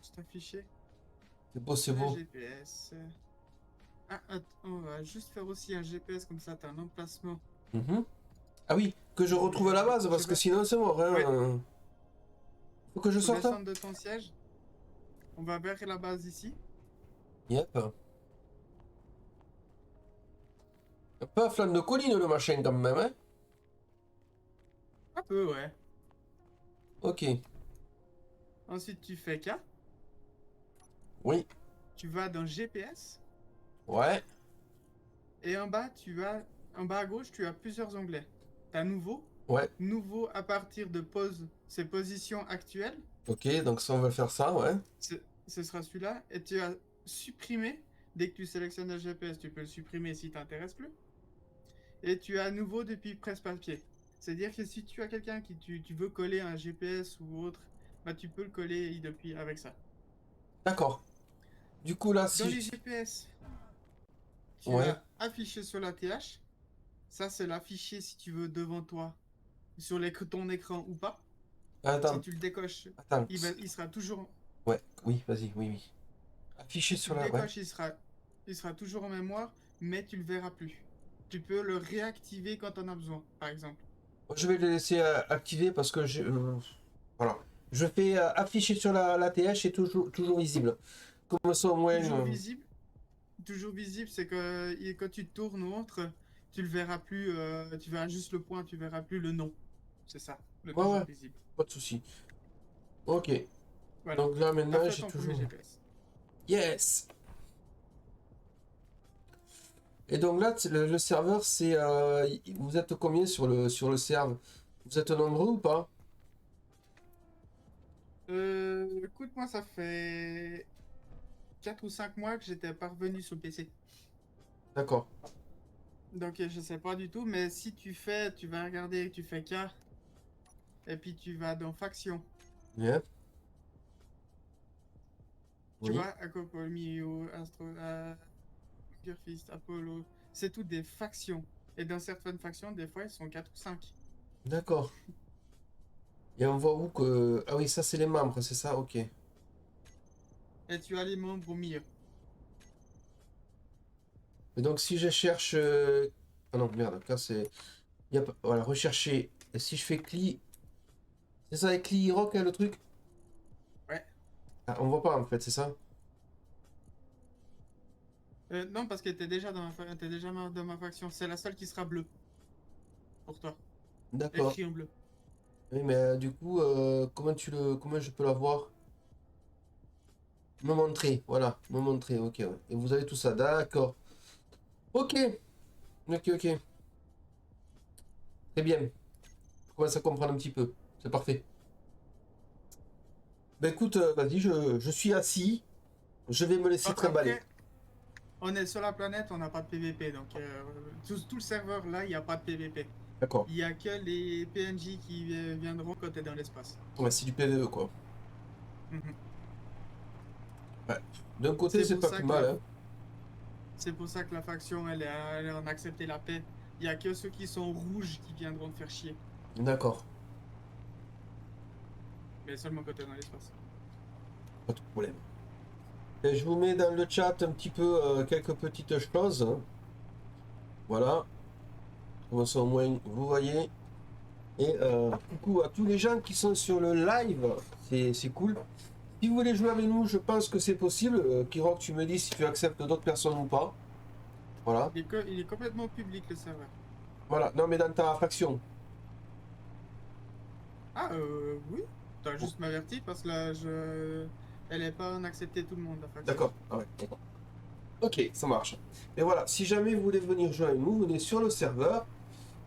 Juste afficher C'est beau, c'est le beau. GPS. Ah, attends, on va juste faire aussi un GPS comme ça, t'as un emplacement. Mhm. Ah oui, que je retrouve la base, parce que sinon c'est mort, Ouais, hein. Faut que je faut sorte, hein? descendre de ton siège. On va vers la base ici. Yep. Un peu à flanc de colline, le machin, quand même, hein? Un peu, ouais. Ok. Ensuite, tu fais K. Oui. Tu vas dans GPS. Ouais. Et en bas, en bas à gauche, tu as plusieurs onglets. T'as nouveau. Ouais. Nouveau à partir de pause, ses positions actuelles. Ok, donc ça, on va faire ça, ouais. Ce sera celui-là. Et tu as supprimé. Dès que tu sélectionnes le GPS, tu peux le supprimer si t'intéresse plus. Et tu as nouveau depuis presse-papier. C'est-à-dire que si tu as quelqu'un qui tu veux coller un GPS ou autre, bah tu peux le coller depuis avec ça. D'accord. Du coup, là, Dans si... les GPS, tu Ouais. as affiché sur la TH. Ça, c'est l'afficher si tu veux devant toi, sur ton écran ou pas. Si Attends, tu le décoches, attends. il sera toujours. Ouais, oui, vas-y, oui, oui. Affiché Si tu sur le la... Ouais. décoches, il sera toujours en mémoire, mais tu le verras plus. Tu peux le réactiver quand on a besoin, par exemple. Je vais le laisser activer parce que je... voilà. Je fais afficher sur la TH et toujours visible. Comme ça, au moins... Toujours visible. Toujours visible, c'est que quand tu tournes ou autre, tu le verras plus. Tu verras juste le point, tu verras plus le nom. C'est ça, le Ouais, ouais, toujours visible. pas de souci. Ok. Voilà. Donc là, T'as maintenant, fait j'ai ton premier toujours... GPS. Yes! Et donc là, le serveur, c'est... vous êtes combien sur le serve? Vous êtes nombreux ou pas? Écoute, moi, ça fait 4 ou 5 mois que j'étais pas revenu sur le PC. D'accord. Donc, je sais pas du tout, mais si tu vas regarder, tu fais K, et puis tu vas dans Faction. Bien. Tu Oui. vois, Acopolmio, Astro, Gearfist, Apollo, c'est toutes des factions. Et dans certaines factions, des fois, ils sont 4 ou 5. D'accord. Et on voit où que... Ah oui, ça, c'est les membres, c'est ça? Ok. Et tu as les membres au milieu. Et donc, si je cherche... Ah non, merde, là, c'est... Voilà, rechercher. Et si je fais CLI... C'est ça, avec CLI Rock, hein, le truc? Ouais. Ah, on voit pas, en fait, c'est ça? Non, parce que t'es déjà dans ma faction. C'est la seule qui sera bleue pour toi. D'accord. Écrit en bleu. Oui, mais du coup, comment je peux la voir? Me montrer, voilà, me montrer, ok, ouais. Et vous avez tout ça, d'accord. Ok, ok, ok. Très bien. Je commence à comprendre un petit peu. C'est parfait. Ben écoute, vas-y, je suis assis. Je vais me laisser trimballer. Après, on est sur la planète, on n'a pas de PVP. Donc, tout le serveur là, il n'y a pas de PVP. D'accord. Il n'y a que les PNJ qui viendront quand tu es dans l'espace. Ouais, c'est du PVE, quoi. Mhm. Ouais. D'un côté, C'est c'est pour pas ça plus que mal, hein. c'est pour ça que la faction, elle en a accepté la paix. Il y a que ceux qui sont rouges qui viendront te faire chier. D'accord, Mais seulement quand t'es dans l'espace. pas de problème. Et je vous mets dans le chat un petit peu quelques petites choses, hein. Voilà, comme ça au moins vous voyez. Et coucou à tous les gens qui sont sur le live, c'est cool. Si vous voulez jouer avec nous, je pense que c'est possible. Kirok, tu me dis si tu acceptes d'autres personnes ou pas. Voilà. Il est complètement public le serveur. Voilà. Non, mais dans ta faction. Ah, oui. T'as juste m'averti parce que là, elle est pas en accepter tout le monde, la faction. D'accord. Ah ouais, d'accord. Ok, ça marche. Et voilà, si jamais vous voulez venir jouer avec nous, venez sur le serveur.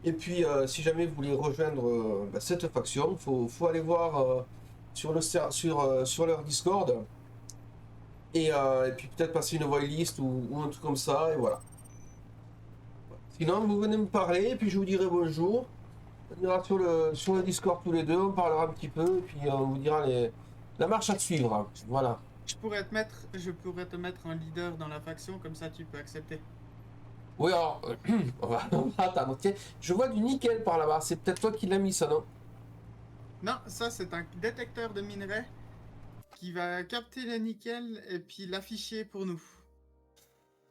Et puis, si jamais vous voulez rejoindre bah, cette faction, faut aller voir sur leur Discord. Et puis peut-être passer une whitelist ou un truc comme ça, et voilà. Sinon, vous venez me parler, et puis je vous dirai bonjour. On ira sur le Discord tous les deux, on parlera un petit peu, et puis on vous dira la marche à suivre. Voilà. Je pourrais te mettre en leader dans la faction, comme ça tu peux accepter. Oui, alors, on va attendre. Tiens, je vois du nickel par là-bas, c'est peut-être toi qui l'as mis ça, non? Non, ça c'est un détecteur de minerais qui va capter le nickel et puis l'afficher pour nous.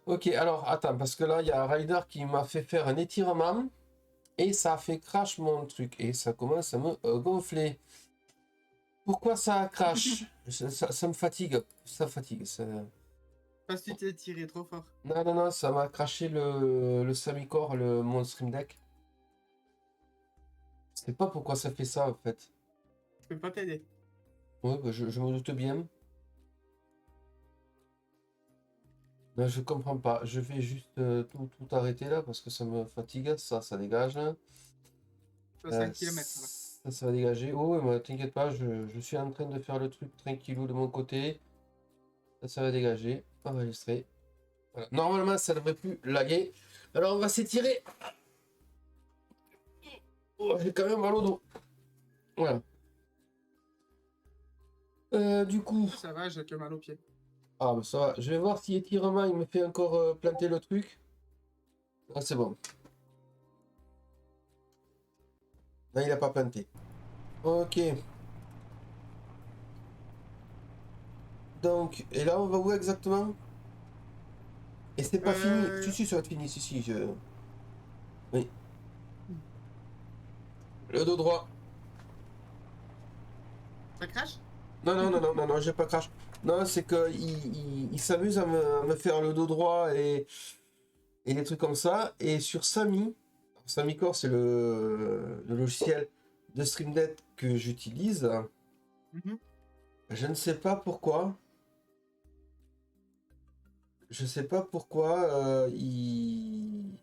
Ok, alors attends, parce que là, il y a un rider qui m'a fait faire un étirement, et ça a fait crash mon truc, et ça commence à me gonfler. Pourquoi ça crash? Ça me fatigue, ça fatigue. Parce que tu t'es tiré trop fort. Non, non, non, ça m'a craché le Samicore, mon Stream Deck. Je sais pas pourquoi ça fait ça en fait. Je peux pas t'aider. Ouais, bah, je me doute bien. Non, je comprends pas. Je vais juste tout arrêter là parce que ça me fatigue. Ça dégage là. Je suis à 5 km là. Ça va dégager. Oh, ouais, mais t'inquiète pas, je suis en train de faire le truc tranquillou de mon côté. Ça va dégager. Enregistrer. Voilà. Normalement, ça devrait plus laguer. Alors, on va s'étirer. Oh, j'ai quand même mal au dos. Voilà. Du coup. Ça va, j'ai que mal aux pieds. Ah, bah ça va. Je vais voir si étirement il me fait encore planter le truc. Ah, c'est bon. Là, il a pas planté. Ok. Donc, et là, on va où exactement? Et c'est pas fini. Si, Euh... si, ça va être fini. Si, si, Oui. Le dos droit. Ça crache? Non, non, non, non, non, non, j'ai pas crash. Non, c'est que il s'amuse à me faire le dos droit et des trucs comme ça. Et sur Sami, SamiCore, c'est le logiciel de Stream Deck que j'utilise. Mhm. Je ne sais pas pourquoi. Je sais pas pourquoi il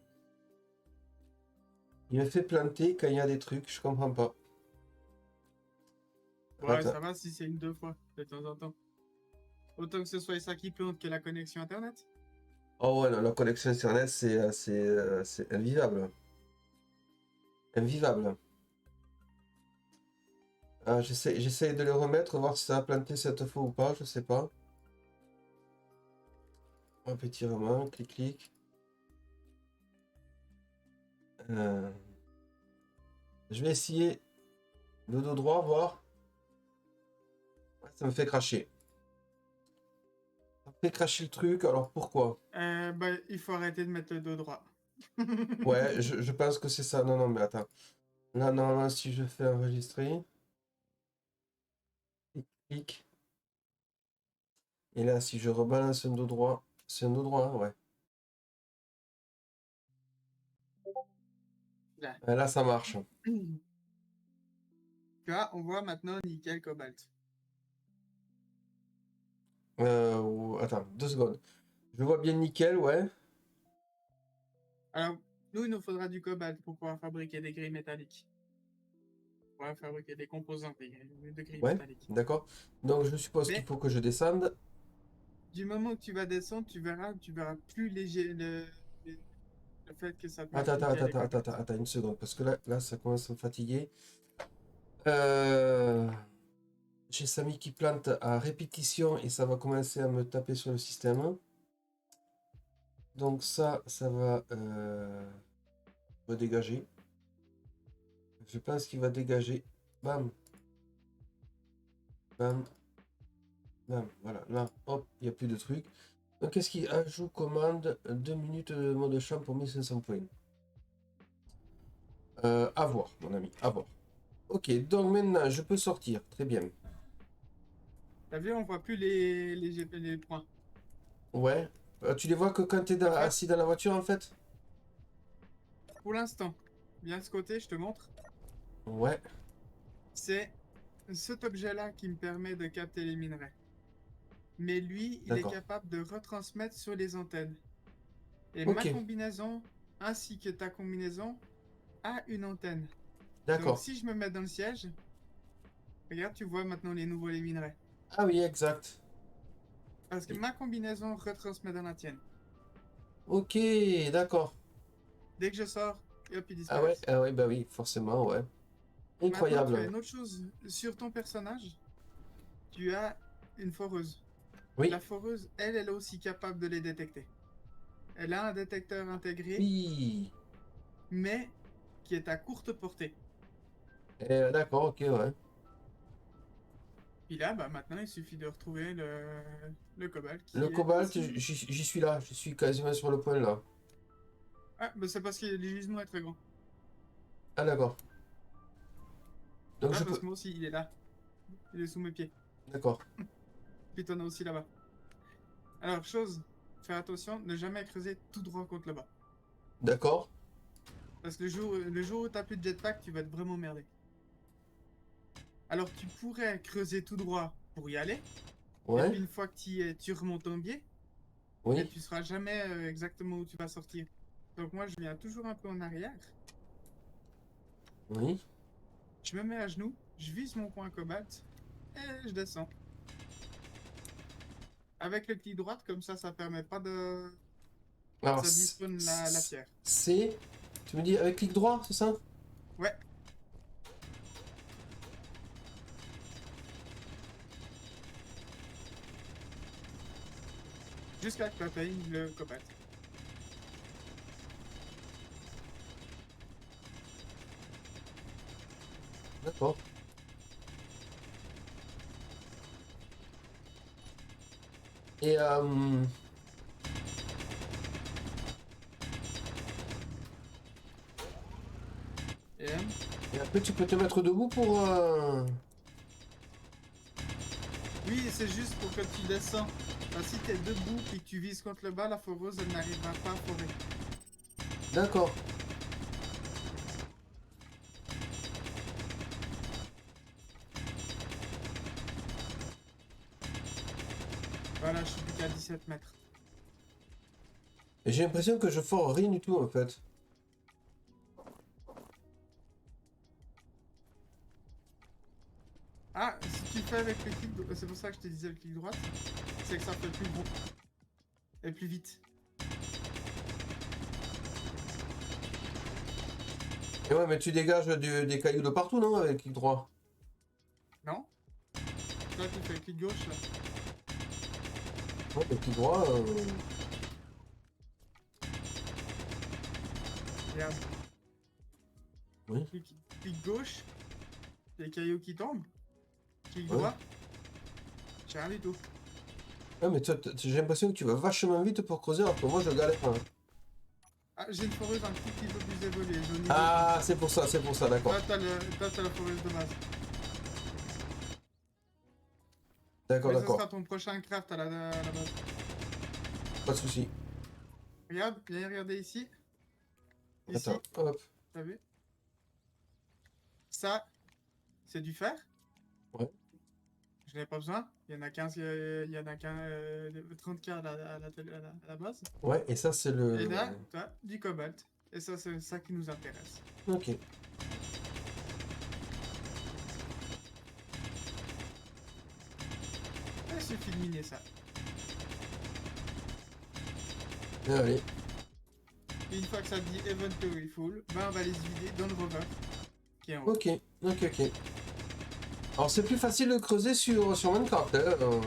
me fait planter quand il y a des trucs, je comprends pas. Ouais, Attends. ça va si c'est une deux fois, de temps en temps. Autant que ce soit ça qui plante que la connexion internet. Oh ouais, non, la connexion internet, c'est invivable. Invivable. Ah, j'essaie de le remettre, voir si ça a planté cette fois ou pas, je sais pas. Un petit roman, clic, clic. Euh, je vais essayer le dos droit, voir. Ouais, ça me fait cracher. Ça me fait cracher le truc, alors pourquoi? Bah, il faut arrêter de mettre le dos droit. Ouais, je pense que c'est ça. Non, non, mais attends. Là, normalement, si je fais enregistrer, clic, clic. Et là, si je rebalance un dos droit, c'est un dos droit, hein, ouais. Là. Là, ça marche. Là, on voit maintenant nickel cobalt. Attends, 2 secondes. Je vois bien nickel, ouais. Alors, nous, il nous faudra du cobalt pour pouvoir fabriquer des grilles métalliques. Pour pouvoir fabriquer des composants de grilles Ouais, métalliques. d'accord. Donc, je suppose qu'il Mais faut que je descende. du moment que tu vas descendre, tu verras plus léger le fait que ça peut Attends, être attends, attends, nickel et attends, attends, cobalt. attends, une seconde, parce que là, ça commence à me fatiguer. Euh, J'ai Samy qui plante à répétition et ça va commencer à me taper sur le système. Donc ça va dégager. Je pense qu'il va dégager. Bam, bam, bam. Voilà, là, hop, il n'y a plus de trucs. Donc qu'est-ce qu'il ajoute commande 2 minutes de mode champ pour 1500 points. À voir, mon ami, à voir. Ok, donc maintenant je peux sortir. Très bien. T'as vu, on voit plus les points. Ouais. Tu les vois que quand tu es En fait, assis dans la voiture en fait? pour l'instant, viens de ce côté, je te montre. Ouais, C'est cet objet-là qui me permet de capter les minerais. Mais lui, il est d'accord. capable de retransmettre sur les antennes. Et ma Ok, combinaison, ainsi que ta combinaison, a une antenne. Donc d'accord. si je me mets dans le siège, regarde, tu vois maintenant les minerais. Ah oui, exact. Parce que ma combinaison retransmet dans la tienne. Ok, d'accord. Dès que je sors, et hop, ils Ah disparaissent. ouais, bah oui, forcément, ouais. Maintenant, tu as Incroyable. une autre chose. Sur ton personnage, tu as une foreuse. Oui, La foreuse, elle est aussi capable de les détecter. Elle a un détecteur intégré, oui. mais qui est à courte portée. D'accord, ok, ouais. Puis là, bah, maintenant, il suffit de retrouver le cobalt Le qui est cobalt, ici. j'y suis là, je suis quasiment sur le point là. Ah, bah, c'est parce que le gisement est très grand. Ah d'accord. Donc Ah, je parce peux. que moi aussi, il est là. Il est sous mes pieds. D'accord. Puis t'en as aussi là-bas. Alors, chose, faire attention, ne jamais creuser tout droit contre le bas. D'accord. Parce que le jour où t'as plus de jetpack, tu vas être vraiment merdé. Alors, tu pourrais creuser tout droit pour y aller. Et Ouais. puis, une fois que tu y es, tu remontes ton biais. Mais Oui. tu seras jamais exactement où tu vas sortir. Donc, moi, je viens toujours un peu en arrière. Oui. Je me mets à genoux, je vise mon point cobalt et je descends. Avec le clic droit, comme ça permet pas de. Alors, Ça despawn la pierre. c'est. Tu me dis avec clic droit, c'est ça? Ouais, jusqu'à que tu atteignes le cobalt. D'accord. Et Et et après tu peux te mettre debout pour. oui, c'est juste pour que tu descends. Bah, si t'es debout et que tu vises contre le bas, la foreuse, elle n'arrivera pas à forer. D'accord. Voilà, je suis plus qu'à 17 mètres. Et j'ai l'impression que je fore rien du tout en fait. Ah, si tu fais avec le clic, c'est pour ça que je te disais le clic droit, c'est que ça fait plus gros et plus vite. Et ouais, mais tu dégages des cailloux de partout, non, avec le clic droit? Non? Là, tu fais le clic gauche, là. Ouais, le clic droit. Regarde. Oui. Clic gauche, les cailloux qui tombent. Clic Ouais. droit, j'ai rien du tout. Ouais, mais toi, j'ai l'impression que tu vas vachement vite pour creuser alors que moi je galère. Hein. Ah, j'ai une foreuse un tout petit peu plus évoluée, j'ai au niveau Ah, 30. c'est pour ça, d'accord. Toi, t'as la foreuse de base. D'accord, Mais ce d'accord. sera ton prochain craft à la base. Pas de souci. Regarde, viens regarder ici. Ici, Attends, hop. t'as vu? Ça, c'est du fer. Ouais. Je n'ai pas besoin. Il y en a 15, il y en a 30 quarts à la base. Ouais, et ça c'est Et le. là, tu as du cobalt. Et ça, c'est ça qui nous intéresse. Ok. Il suffit de miner ça. Allez. Et une fois que ça dit inventory full, ben on va les vider dans le rover qui est en haut. Ok, ok, ok. Alors c'est plus facile de creuser sur Minecraft. Hein.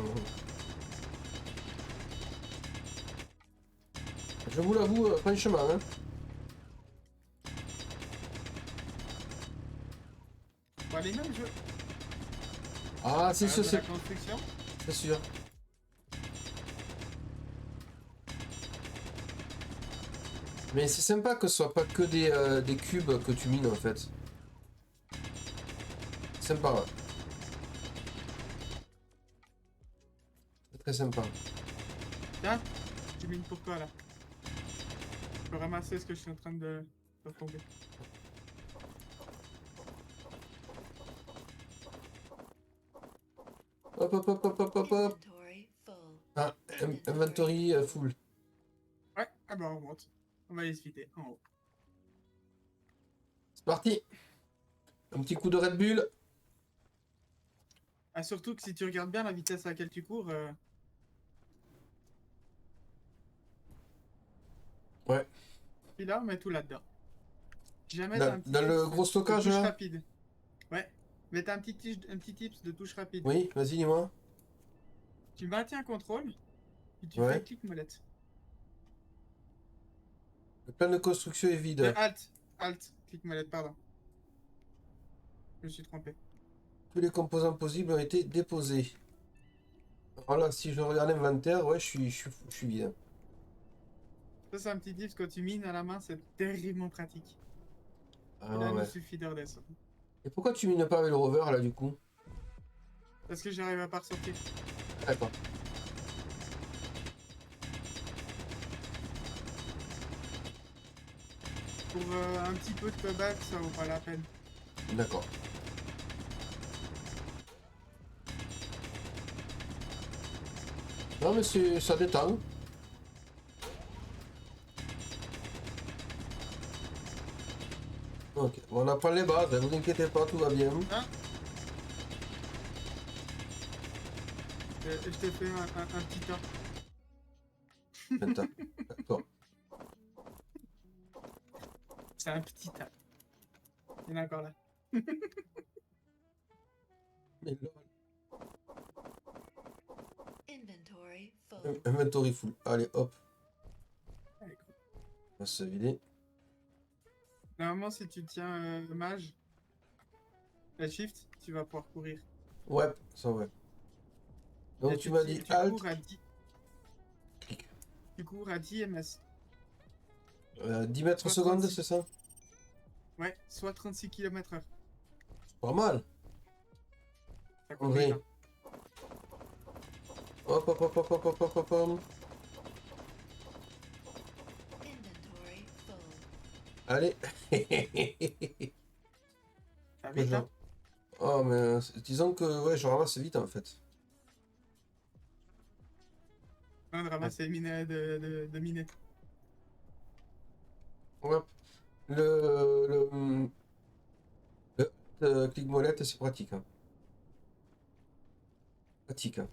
Je vous l'avoue, franchement. Hein. Pas les mêmes jeux. Ah, c'est sûr, De la construction. c'est sûr. Mais c'est sympa que ce soit pas que des cubes que tu mines en fait. Sympa, ouais. C'est très sympa. Tiens, tu mines pour quoi là? Je peux ramasser ce que je suis en train de tomber. Hop, hop, hop, hop, hop, hop, hop. Inventory full. Ah, inventory full. Ouais, ah bah on monte. On va aller se vider en haut. C'est parti. Un petit coup de Red Bull. Ah, surtout que si tu regardes bien la vitesse à laquelle tu cours, Ouais. puis là on met tout là-dedans. Si jamais Dans, t'as un petit dans le tips gros de stockage touche là. rapide. Ouais, mais t'as un petit tips de touche rapide. Oui, vas-y, dis-moi. Tu maintiens un contrôle, puis tu Ouais. fais clic molette. Le plan de construction est vide. Alt, clic molette, pardon. Je me suis trompé. Tous les composants possibles ont été déposés. Alors là, si je regarde l'inventaire, ouais, je suis vide. Ça c'est un petit tips, quand tu mines à la main, c'est terriblement pratique. Ah Et là, il ouais. nous suffit de redescendre. Et pourquoi tu mines pas avec le rover là du coup? Parce que j'arrive à pas ressortir. D'accord. Pour un petit peu de cobalt, ça vaut pas la peine. D'accord. Non mais ça détend. Ok, bon, on apprend les bases, ne vous inquiétez pas, tout va bien. Hein? Je t'ai fait un petit tas. Attends, d'accord. C'est un petit tas. Il y en a encore là. Mais là, Inventory full. inventory full. Allez, hop, Allez, cool. on va se vider. Normalement, si tu tiens mage, la shift, tu vas pouvoir courir. Ouais, ça ouais. Et Donc tu m'as dit alt, cours à 10, clic. tu cours à 10 ms. 10 mètres Soit secondes, 36. c'est ça? Ouais, soit 36 km/h. Pas mal. Ça court André. vite, hein. Hop, hop, hop, hop, hop, hop, hop, hop, hop. Inventory full. Allez. Ça va vite, hein. Oh, mais disons que ouais, je ramasse vite en fait. On va ramasser les minerais de miner. Hop. Le clic molette, c'est pratique. Hein. Pratique. Hein.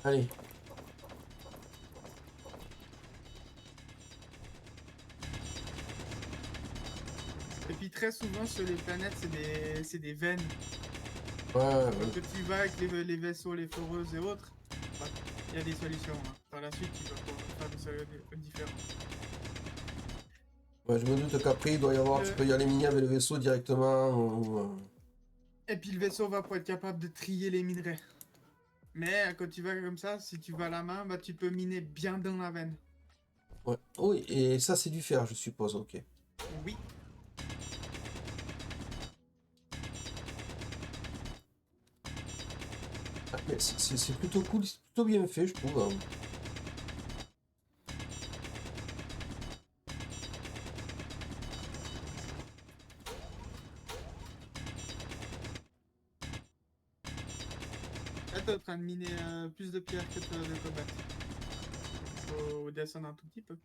Allez. Et puis très souvent sur les planètes, c'est des veines. Ouais, Donc tu vas avec les vaisseaux, les foreuses et autres, bah, il y a des solutions. Hein. Par la suite, tu vas pouvoir faire des solutions différentes. ouais, je me doute qu'après, il doit y avoir, tu peux y aller miner avec le vaisseau directement. Et puis le vaisseau va pouvoir être capable de trier les minerais. Mais quand tu vas comme ça, si tu vas à la main, bah, tu peux miner bien dans la veine. Ouais. Oui, et ça, c'est du fer, je suppose, ok. Oui. Ah, mais c'est plutôt cool, c'est plutôt bien fait, je trouve. Hein. Là, t'es en train de miner plus de pierres que de cobalt. Faut descendre un tout petit peu.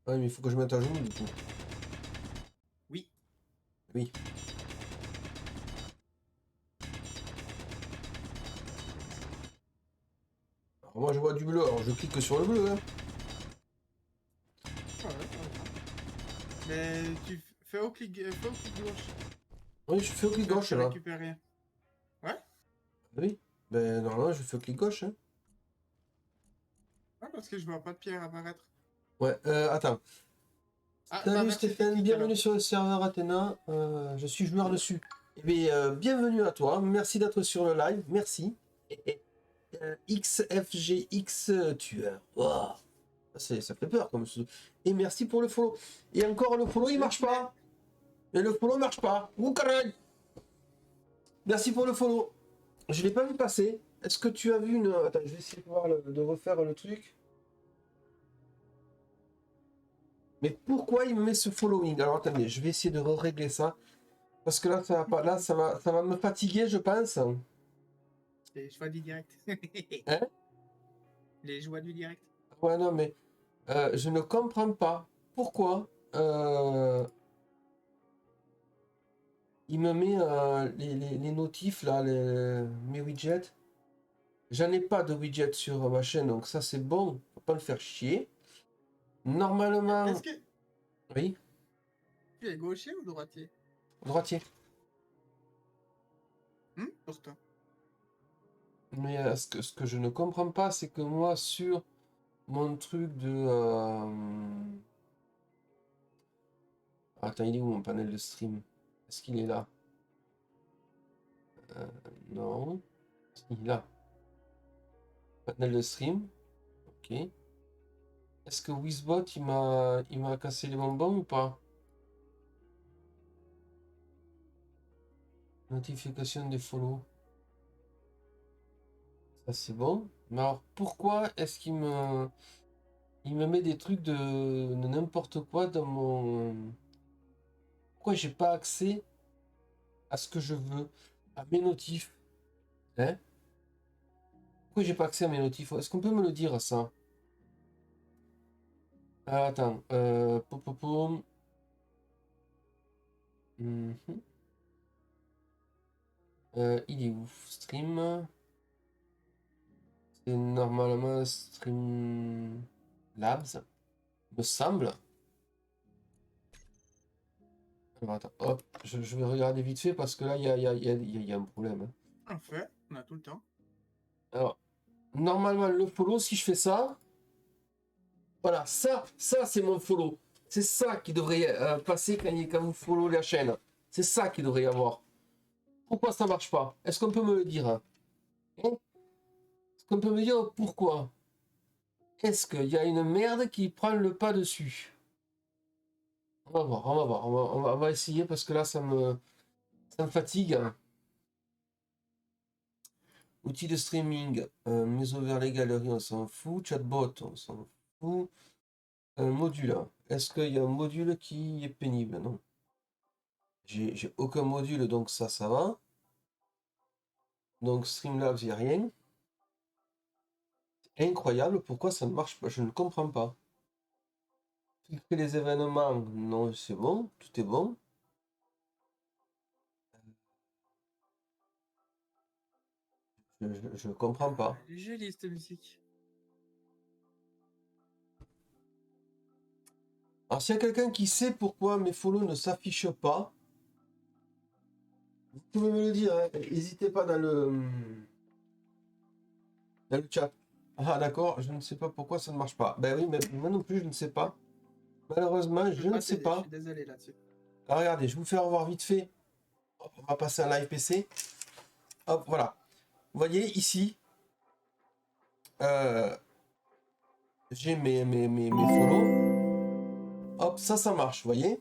Ouais, mais il faut que je mette à jour, du coup. Oui. Oui. Alors, moi, je vois du bleu, alors je clique sur le bleu. Hein. Ouais, ouais, ouais. Mais fais au clic gauche. Oui, je fais au clic Là, gauche tu là. récupères rien. Oui. Ben normalement, je fais au clic gauche. Hein. Ouais, parce que je vois pas de pierre apparaître. Ouais, attends. Ah, t'as Salut inversé tes Stéphane, clics alors. bienvenue sur le serveur Athéna. Je suis joueur dessus. Eh bien, bienvenue à toi. Merci d'être sur le live. Merci. XFGX tueur. Wow. Ça fait peur comme ça. Et merci pour le follow. Et encore le follow, il marche pas. Et le follow marche pas. Ouh, caray. Merci pour le follow. Je l'ai pas vu passer. Est-ce que tu as vu une... Attends, je vais essayer de, voir de refaire le truc. Mais pourquoi il me met ce following? Alors attendez, je vais essayer de régler ça. Parce que là, ça va pas. Là, ça va me fatiguer, je pense. Les joies du direct. Hein? Les joies du direct. Ouais, non, mais je ne comprends pas pourquoi il me met les notifs, là, mes widgets. J'en ai pas de widgets sur ma chaîne, donc ça, c'est bon. Faut pas le faire chier. Normalement... Est-ce que Oui, tu es gaucher ou droitier? droitier. Pourtant. Mais ce que je ne comprends pas, c'est que moi, sur mon truc de... Attends, il est où mon panel de stream? Est-ce qu'il est là? Non. Il est là. Panel de stream. Ok. Est-ce que Wizbot, il m'a cassé les bonbons ou pas? Notification des follow. Ça, c'est bon. Mais alors, pourquoi est-ce il me met des trucs de n'importe quoi dans mon... Pourquoi j'ai pas accès à ce que je veux? À mes notifs? Hein? Pourquoi j'ai pas accès à mes notifs? Est-ce qu'on peut me le dire, ça? Ah, attends. Pom, pom, pom. Mhm. Il est où? Stream. C'est normalement Stream Labs, me semble. Alors, attends, hop, je vais regarder vite fait parce que là, il y a un problème. Hein. En fait, on a tout le temps. Alors, normalement, le follow, si je fais ça, voilà, ça c'est mon follow. C'est ça qui devrait passer quand vous follow la chaîne. C'est ça qui devrait y avoir. Pourquoi ça marche pas? Est-ce qu'on peut me le dire? Hein? Est-ce qu'on peut me dire pourquoi? Est-ce qu'il y a une merde qui prend le pas dessus? On va voir, on va voir, on va essayer parce que là, ça me fatigue. Hein. Outils de streaming, mes overlays galeries, on s'en fout. Chatbot, on s'en fout. Module. Est-ce qu'il y a un module qui est pénible? Non. J'ai aucun module, donc ça va. Donc Streamlabs, il n'y a rien. Incroyable, pourquoi ça ne marche pas? Je ne comprends pas. Filtrer les événements, non, c'est bon, tout est bon. Je comprends pas. Jolie cette musique. Alors s'il y a quelqu'un qui sait pourquoi mes follow ne s'affichent pas, vous pouvez me le dire, hein. N'hésitez pas dans le chat. Ah d'accord, je ne sais pas pourquoi ça ne marche pas. Ben oui, mais moi non plus, je ne sais pas. Malheureusement, je ne sais Je pas. suis désolé là-dessus. Alors regardez, je vais vous faire voir vite fait. Hop, on va passer un live PC. Hop, voilà. Vous voyez ici, euh, j'ai mes follow. Hop, ça marche, vous voyez.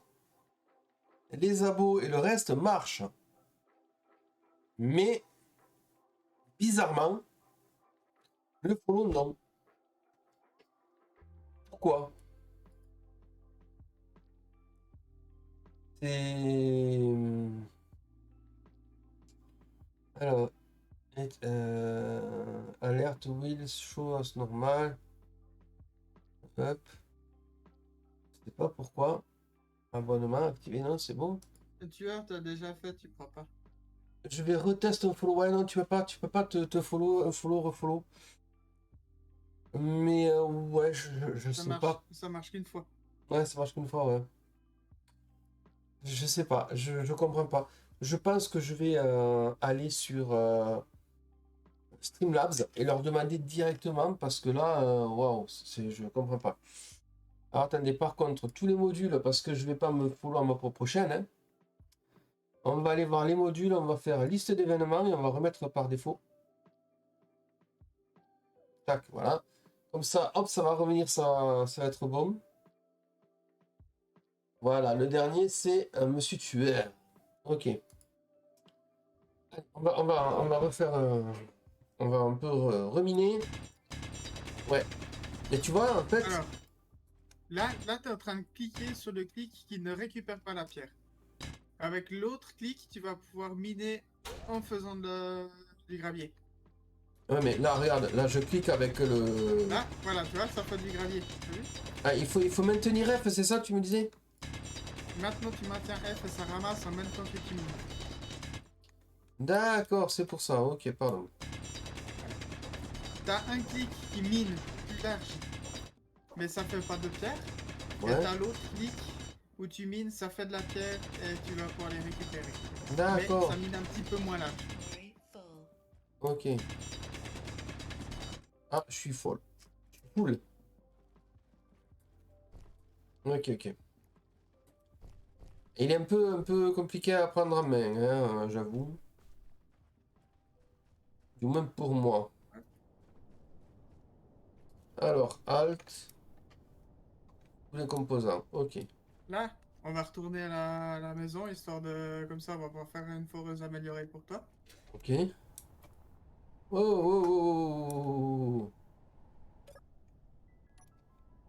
Les abos et le reste marchent. Mais, bizarrement, le follow, non. Pourquoi? C'est... Alors, alerte wheels show as normal. Hop. Je sais pas pourquoi. Abonnement activé, non, c'est bon. Le tueur, t'as déjà fait, tu crois pas? Je vais retester un follow. Ouais, non, tu peux pas te follow, un follow, refollow. Mais ouais, je sais pas. Ça marche qu'une fois. Ouais, ça marche qu'une fois, ouais. Je sais pas, je comprends pas. Je pense que je vais aller sur Streamlabs et leur demander directement parce que là, waouh, je comprends pas. Alors, attendez, par contre, tous les modules, parce que je vais pas me follow ma propre chaîne, hein, on va aller voir les modules, on va faire liste d'événements et on va remettre par défaut. Tac, voilà. Comme ça, hop, ça va revenir, ça va être bon. Voilà, le dernier, c'est Monsieur Tueur. Ok. On va refaire, on va un peu reminer. Ouais. Et tu vois, en fait, Alors, là tu es en train de cliquer sur le clic qui ne récupère pas la pierre. Avec l'autre clic, tu vas pouvoir miner en faisant du gravier. ouais, mais là, regarde, là, je clique avec le. Là, voilà, tu vois, ça fait du gravier. Tu as vu? Ah, il faut maintenir F, c'est ça, tu me disais? Maintenant, tu maintiens F et ça ramasse en même temps que tu mines. D'accord, c'est pour ça. Ok, pardon. T'as un clic qui mine plus large, mais ça fait pas de pierre. Et Ouais. t'as l'autre clic où tu mines, ça fait de la pierre et tu vas pouvoir les récupérer. Mais D'accord. ça mine un petit peu moins large. Inventory full. Ok. Ah, je suis folle. Je suis full. Ok, ok. Il est un peu compliqué à prendre en main, hein, j'avoue. Du moins pour moi. Alors, Alt, tous les composants. Ok. Là, on va retourner à la maison, histoire de... Comme ça, on va pouvoir faire une foreuse améliorée pour toi. Ok. Oh, oh, oh, oh, oh.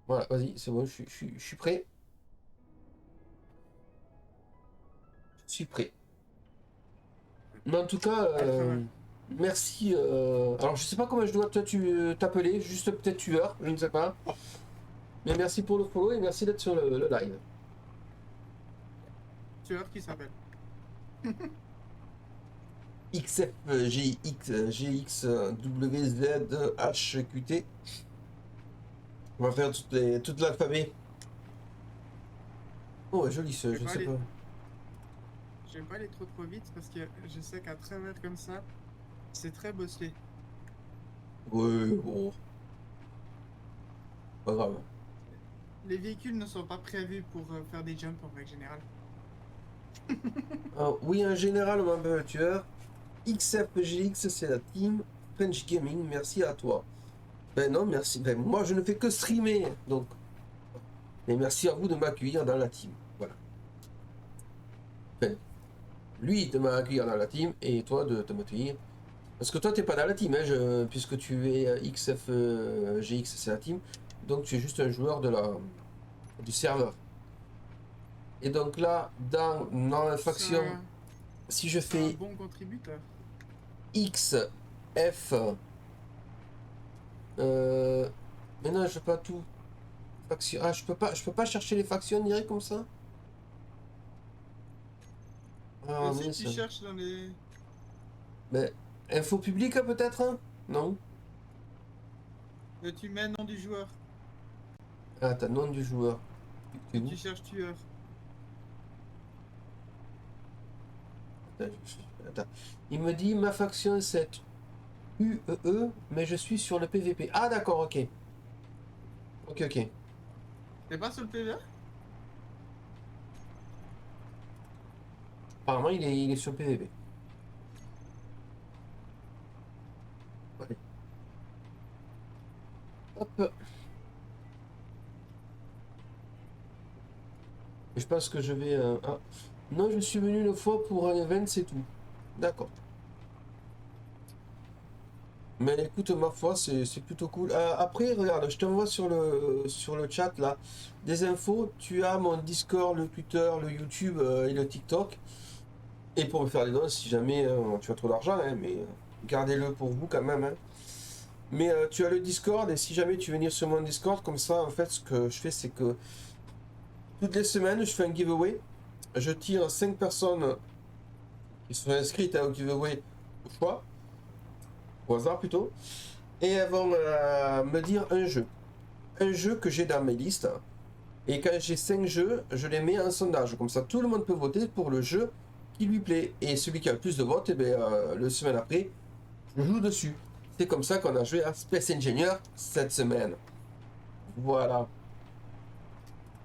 Voilà, vas-y, c'est bon, je suis prêt. Je suis prêt. Mais en tout cas, À travers. merci. Alors, je sais pas comment je dois toi t'appeler, juste peut-être tueur, je ne sais pas. Mais merci pour le follow et merci d'être sur le live. Tueur qui s'appelle. XFGXGXWZHQT. On va faire toute l'alphabet. Oh, ouais, joli ce, Je vais je ne pas sais aller, pas. je vais pas aller trop vite parce que je sais qu'à travers comme ça, c'est très bosselé. Ouais, bon, pas grave. Les véhicules ne sont pas prévus pour faire des jumps en règle générale. Oui, en général, on m'appelle tueur. XFGX, c'est la team. French Gaming, merci à toi. Ben non, merci. Ben, moi, je ne fais que streamer. Donc, mais merci à vous de m'accueillir dans la team. Voilà. Ben, lui de m'accueillir dans la team et toi de m'accueillir. Parce que toi, t'es pas dans la team, hein, puisque tu es XFGX, c'est la team. Donc, tu es juste un joueur du serveur. Et donc là, dans la C'est faction, si je un fais bon contributeur. XF, mais non, je veux pas tout. Faction, ah, je peux pas chercher les factions direct comme ça. Ah, Si mais tu ça. cherches dans les... Mais info publique peut-être, hein? Non? tu mets nom du joueur Ah, t'as nom du joueur. C'est et où? tu cherches tueur. Attends, attends. Il me dit ma faction c'est UEE, mais je suis sur le PVP. Ah, d'accord, ok. Ok, ok. T'es pas sur le PVE? Apparemment, il est sur le PVP. Allez. Hop. Je pense que je vais. Ah. Non, je suis venu une fois pour un event, c'est tout. D'accord. Mais écoute, ma foi, c'est plutôt cool. Après, regarde, je t'envoie sur le chat là des infos. Tu as mon Discord, le Twitter, le YouTube et le TikTok. Et pour me faire des dons, si jamais tu as trop d'argent, hein, mais gardez-le pour vous quand même, hein. Mais tu as le Discord et si jamais tu veux venir sur mon Discord, comme ça, en fait, ce que je fais, c'est que toutes les semaines, je fais un giveaway. Je tire 5 personnes qui sont inscrites au giveaway au choix, au hasard plutôt. Et elles vont me dire un jeu. Un jeu que j'ai dans mes listes. Et quand j'ai 5 jeux, je les mets en sondage. Comme ça, tout le monde peut voter pour le jeu qui lui plaît. Et celui qui a le plus de votes, eh ben, le semaine après, je joue dessus. C'est comme ça qu'on a joué à Space Engineer cette semaine. Voilà.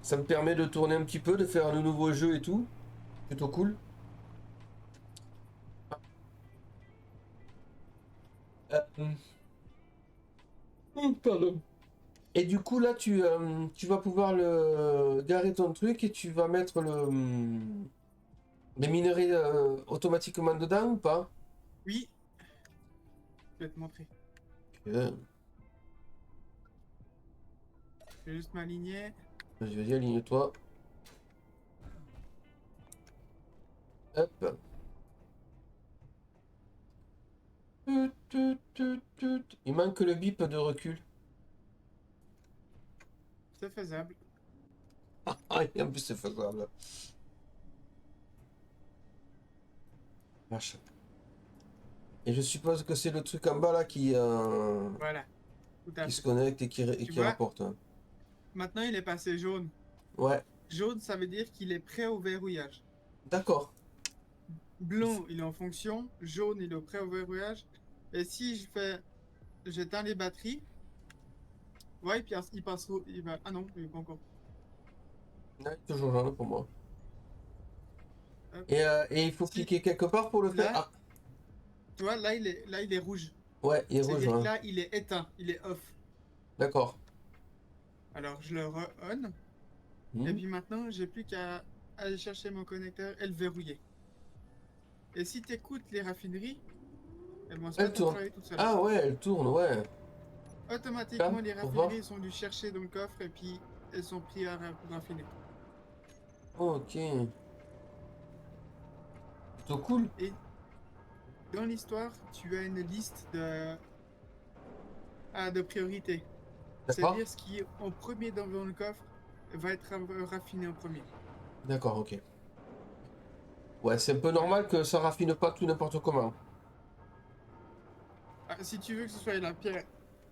Ça me permet de tourner un petit peu, de faire de nouveaux jeux et tout. Plutôt cool. Pardon. Et du coup, là, tu vas pouvoir garer ton truc et tu vas mettre les minerais automatiquement dedans ou pas? Oui, je vais te montrer. Ok. Je vais juste m'aligner. Vas-y, aligne-toi. Hop. Il manque le bip de recul. C'est faisable. Ah, et en plus, c'est faisable. Vache. Et je suppose que c'est le truc en bas là Voilà, tout à qui se fait. connecte et Tu qui vois, rapporte. Hein. maintenant il est passé jaune. Ouais, Jaune, ça veut dire qu'il est prêt au verrouillage. d'accord. Blanc, il est en fonction. Jaune, il est prêt au verrouillage. Et si j'éteins les batteries, ouais, puis il passe il va, ah non, il est pas encore. Ouais, toujours jaune pour moi. Hop. Et il faut Si, cliquer quelque part pour le faire. là, Ah, tu vois, là, il est rouge. ouais, il C'est-à-dire que rejoint. là, il est éteint, il est off. D'accord. Alors, je le re-on. Et Hmm. puis maintenant, j'ai plus qu'à aller chercher mon connecteur et le verrouiller. Et si tu écoutes les raffineries, elles vont se Elle mettre à tourne. travailler toutes seules. Ah ouais, elle tourne, ouais. Automatiquement, Cam, les au revoir. raffineries sont dû chercher dans le coffre et puis elles sont prises pour raffiner. Ok. Plutôt cool. Et dans l'histoire, tu as une liste de priorité. D'accord. C'est-à-dire ce qui est en premier dans le coffre va être raffiné en premier. D'accord, ok. Ouais, c'est un peu normal que ça raffine pas tout n'importe comment. Ah, si tu veux que ce soit la pierre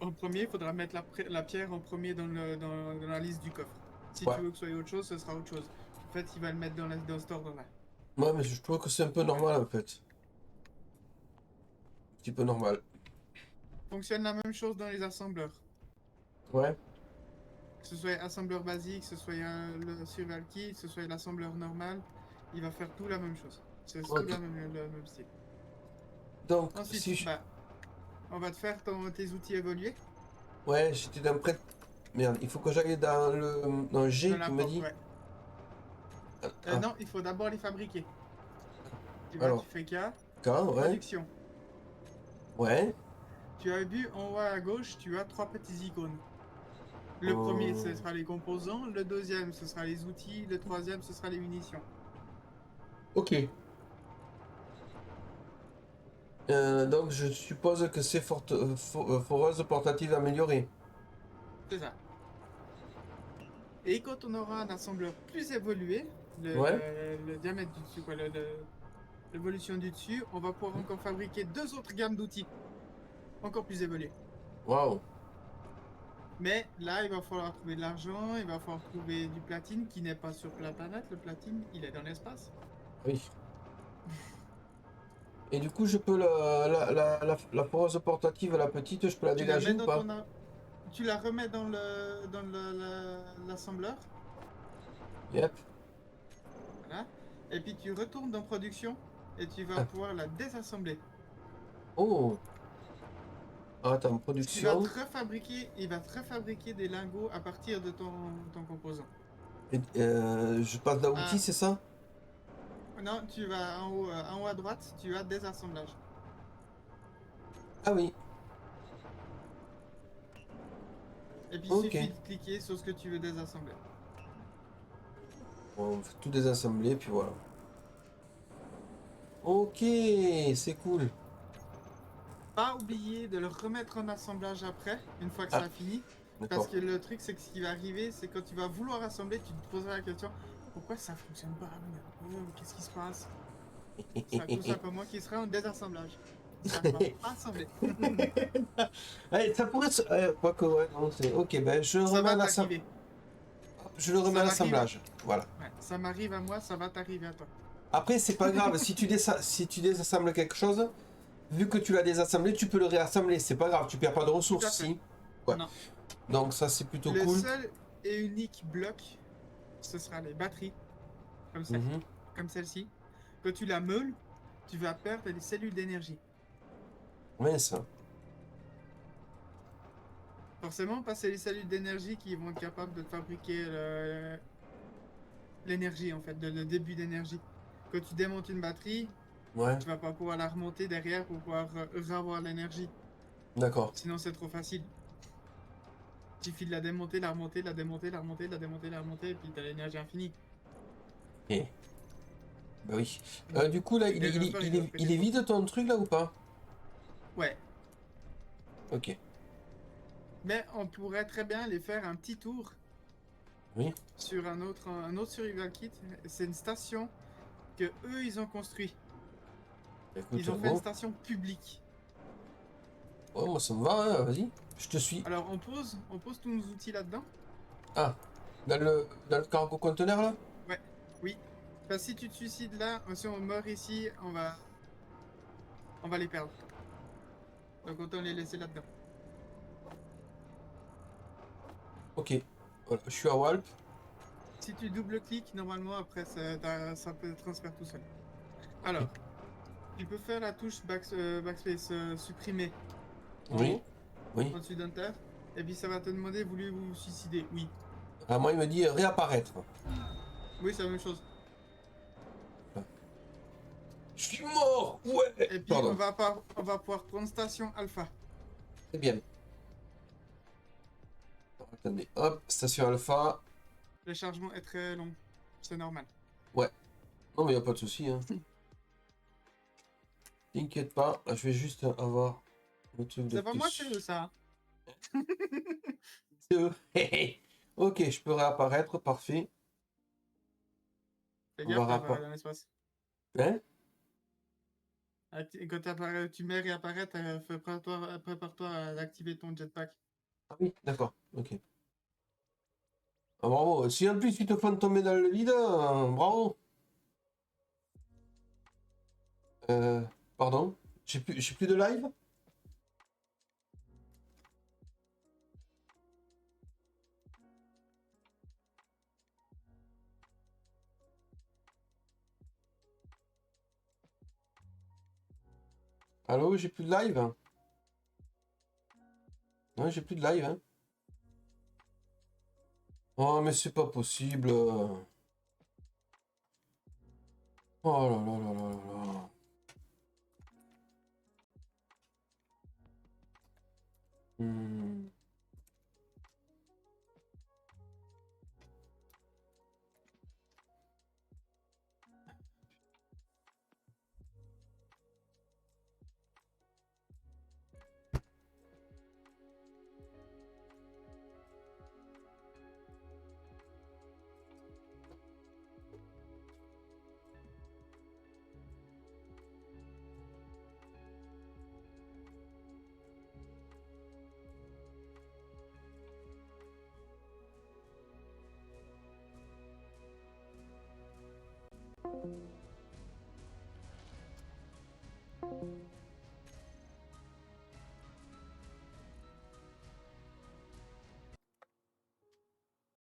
en premier, il faudra mettre la pierre en premier dans la liste du coffre. Si Ouais. tu veux que ce soit autre chose, ce sera autre chose. En fait, il va le mettre dans cet ordre-là. Ouais, mais je trouve que c'est un peu normal en fait. Un petit peu normal. Fonctionne la même chose dans les assembleurs. Ouais. Que ce soit assembleur basique, que ce soit le survival kit, que ce soit l'assembleur normal, il va faire tout la même chose. C'est tout Ok. le même style. Donc, Ensuite, si je... bah, on va te faire tes outils évoluer Ouais, j'étais dans prêt. Merde, il faut que j'aille dans le dans G, la tu me porte, dis. ouais. Ah, Non, il faut d'abord les fabriquer. Tu vois, tu alors, fais K, quand, ouais. production. Ouais. Tu as vu en haut à gauche, tu as trois petits icônes. Le premier, ce Euh, sera les composants. Le deuxième, ce sera les outils. Le troisième, ce sera les munitions. Ok. Donc, je suppose que c'est foreuse portative améliorée. C'est ça. Et quand on aura un assembleur plus évolué, Ouais. le diamètre du dessus, quoi, l'évolution du dessus, on va pouvoir encore fabriquer deux autres gammes d'outils encore plus évoluées. Waouh. Mais là, il va falloir trouver de l'argent, il va falloir trouver du platine qui n'est pas sur la planète. Le platine, il est dans l'espace. Oui. Et du coup, je peux la foreuse portative, la petite, je peux la Tu la dégager mets ou dans pas? tu la remets dans l'assembleur. Yep. Voilà. Et puis tu retournes dans production et tu vas Ah. pouvoir la désassembler. Oh. Attends, Ce qui va production. te refabriquer, il va te refabriquer des lingots à partir de ton composant. Et, je passe d'outils, Ah, c'est ça? non, tu vas en haut à droite, tu as désassemblage. Ah oui. Et puis il Ok. suffit de cliquer sur ce que tu veux désassembler. Bon, on fait tout désassembler, puis voilà. Ok, c'est cool. Pas oublier de le remettre en assemblage après, une fois que ça Ah, a fini. Parce d'accord. que le truc, c'est que ce qui va arriver, c'est quand tu vas vouloir assembler, tu te poseras la question, pourquoi ça fonctionne pas? Qu'est-ce qui se passe? C'est tout simplement qu'il sera en désassemblage. Ça ne va pas assembler. Allez, ça pourrait se... quoique, ouais, non, c'est... Ok, ben je Ça remets va en assemblage. t'arriver. je le remets à m'arrive. l'assemblage. Voilà. Ouais, ça m'arrive à moi, ça va t'arriver à toi. Après, c'est pas grave, si tu désassembles quelque chose, vu que tu l'as désassemblé, tu peux le réassembler. C'est pas grave, tu perds pas de Tout à ressources, fait. si. Ouais. Non. Donc ça, c'est plutôt Le cool. seul et unique bloc, ce sera les batteries, comme Mhm. comme celle-ci. Quand tu la meules, tu vas perdre des cellules d'énergie. Ouais, ça. Forcément, parce que c'est les cellules d'énergie qui vont être capables de te fabriquer l'énergie, en fait, le début d'énergie. Quand tu démontes une batterie, Ouais, tu vas pas pouvoir la remonter derrière pour pouvoir avoir l'énergie. d'accord. Sinon, c'est trop facile. Il suffit de la démonter, la remonter, la démonter, la remonter, la démonter, la remonter, et puis t'as l'énergie infinie. Ok. Bah oui. Du coup, là, Et le rappeur, il doit péter il est fort. vide ton truc, là, ou pas? Ouais. Ok. Mais on pourrait très bien les faire un petit tour Oui. sur un autre survival kit. C'est une station que eux, ils ont construit. Écoute, Ils ont fait une go. station publique. Ouais, moi, ça me va, hein, vas-y. Je te suis. Alors, on pose tous nos outils là-dedans. Ah, dans le cargo conteneur, là? Ouais, oui. Parce que si tu te suicides là, si on meurt ici, on va les perdre. Donc autant les laisser là-dedans. Ok. Voilà, je suis à Walp. Si tu double-cliques, normalement après ça peut transférer tout seul. Ok. Alors, tu peux faire la touche backspace supprimer en Oui. haut, Oui. au-dessus d'Enter. Et puis ça va te demander voulez-vous vous suicider? Oui. Ah, moi, il me dit réapparaître. Oui, c'est la même chose. Je suis mort! Ouais! Et puis Pardon. on va pouvoir prendre station alpha. Très bien. Attendez, hop, station alpha. Le chargement est très long. C'est normal. Ouais. Non, mais y a pas de souci, hein. T'inquiète pas, je vais juste avoir le truc de C'est pas moi, plus. c'est eux, ça. C'est eux. Ok, je peux réapparaître, parfait. Fais On va gaffe, là, réapparaître. dans l'espace. Hein? Quand tu mets réapparaître, prépare-toi à activer ton jetpack. Ah oui, d'accord, ok. Ah, bravo. Si en plus tu te fais tomber dans le vide, bravo. Euh, Pardon? J'ai plus de live? Allô, j'ai plus de live? Non, j'ai plus de live, hein. Oh, mais c'est pas possible. Oh là là là là là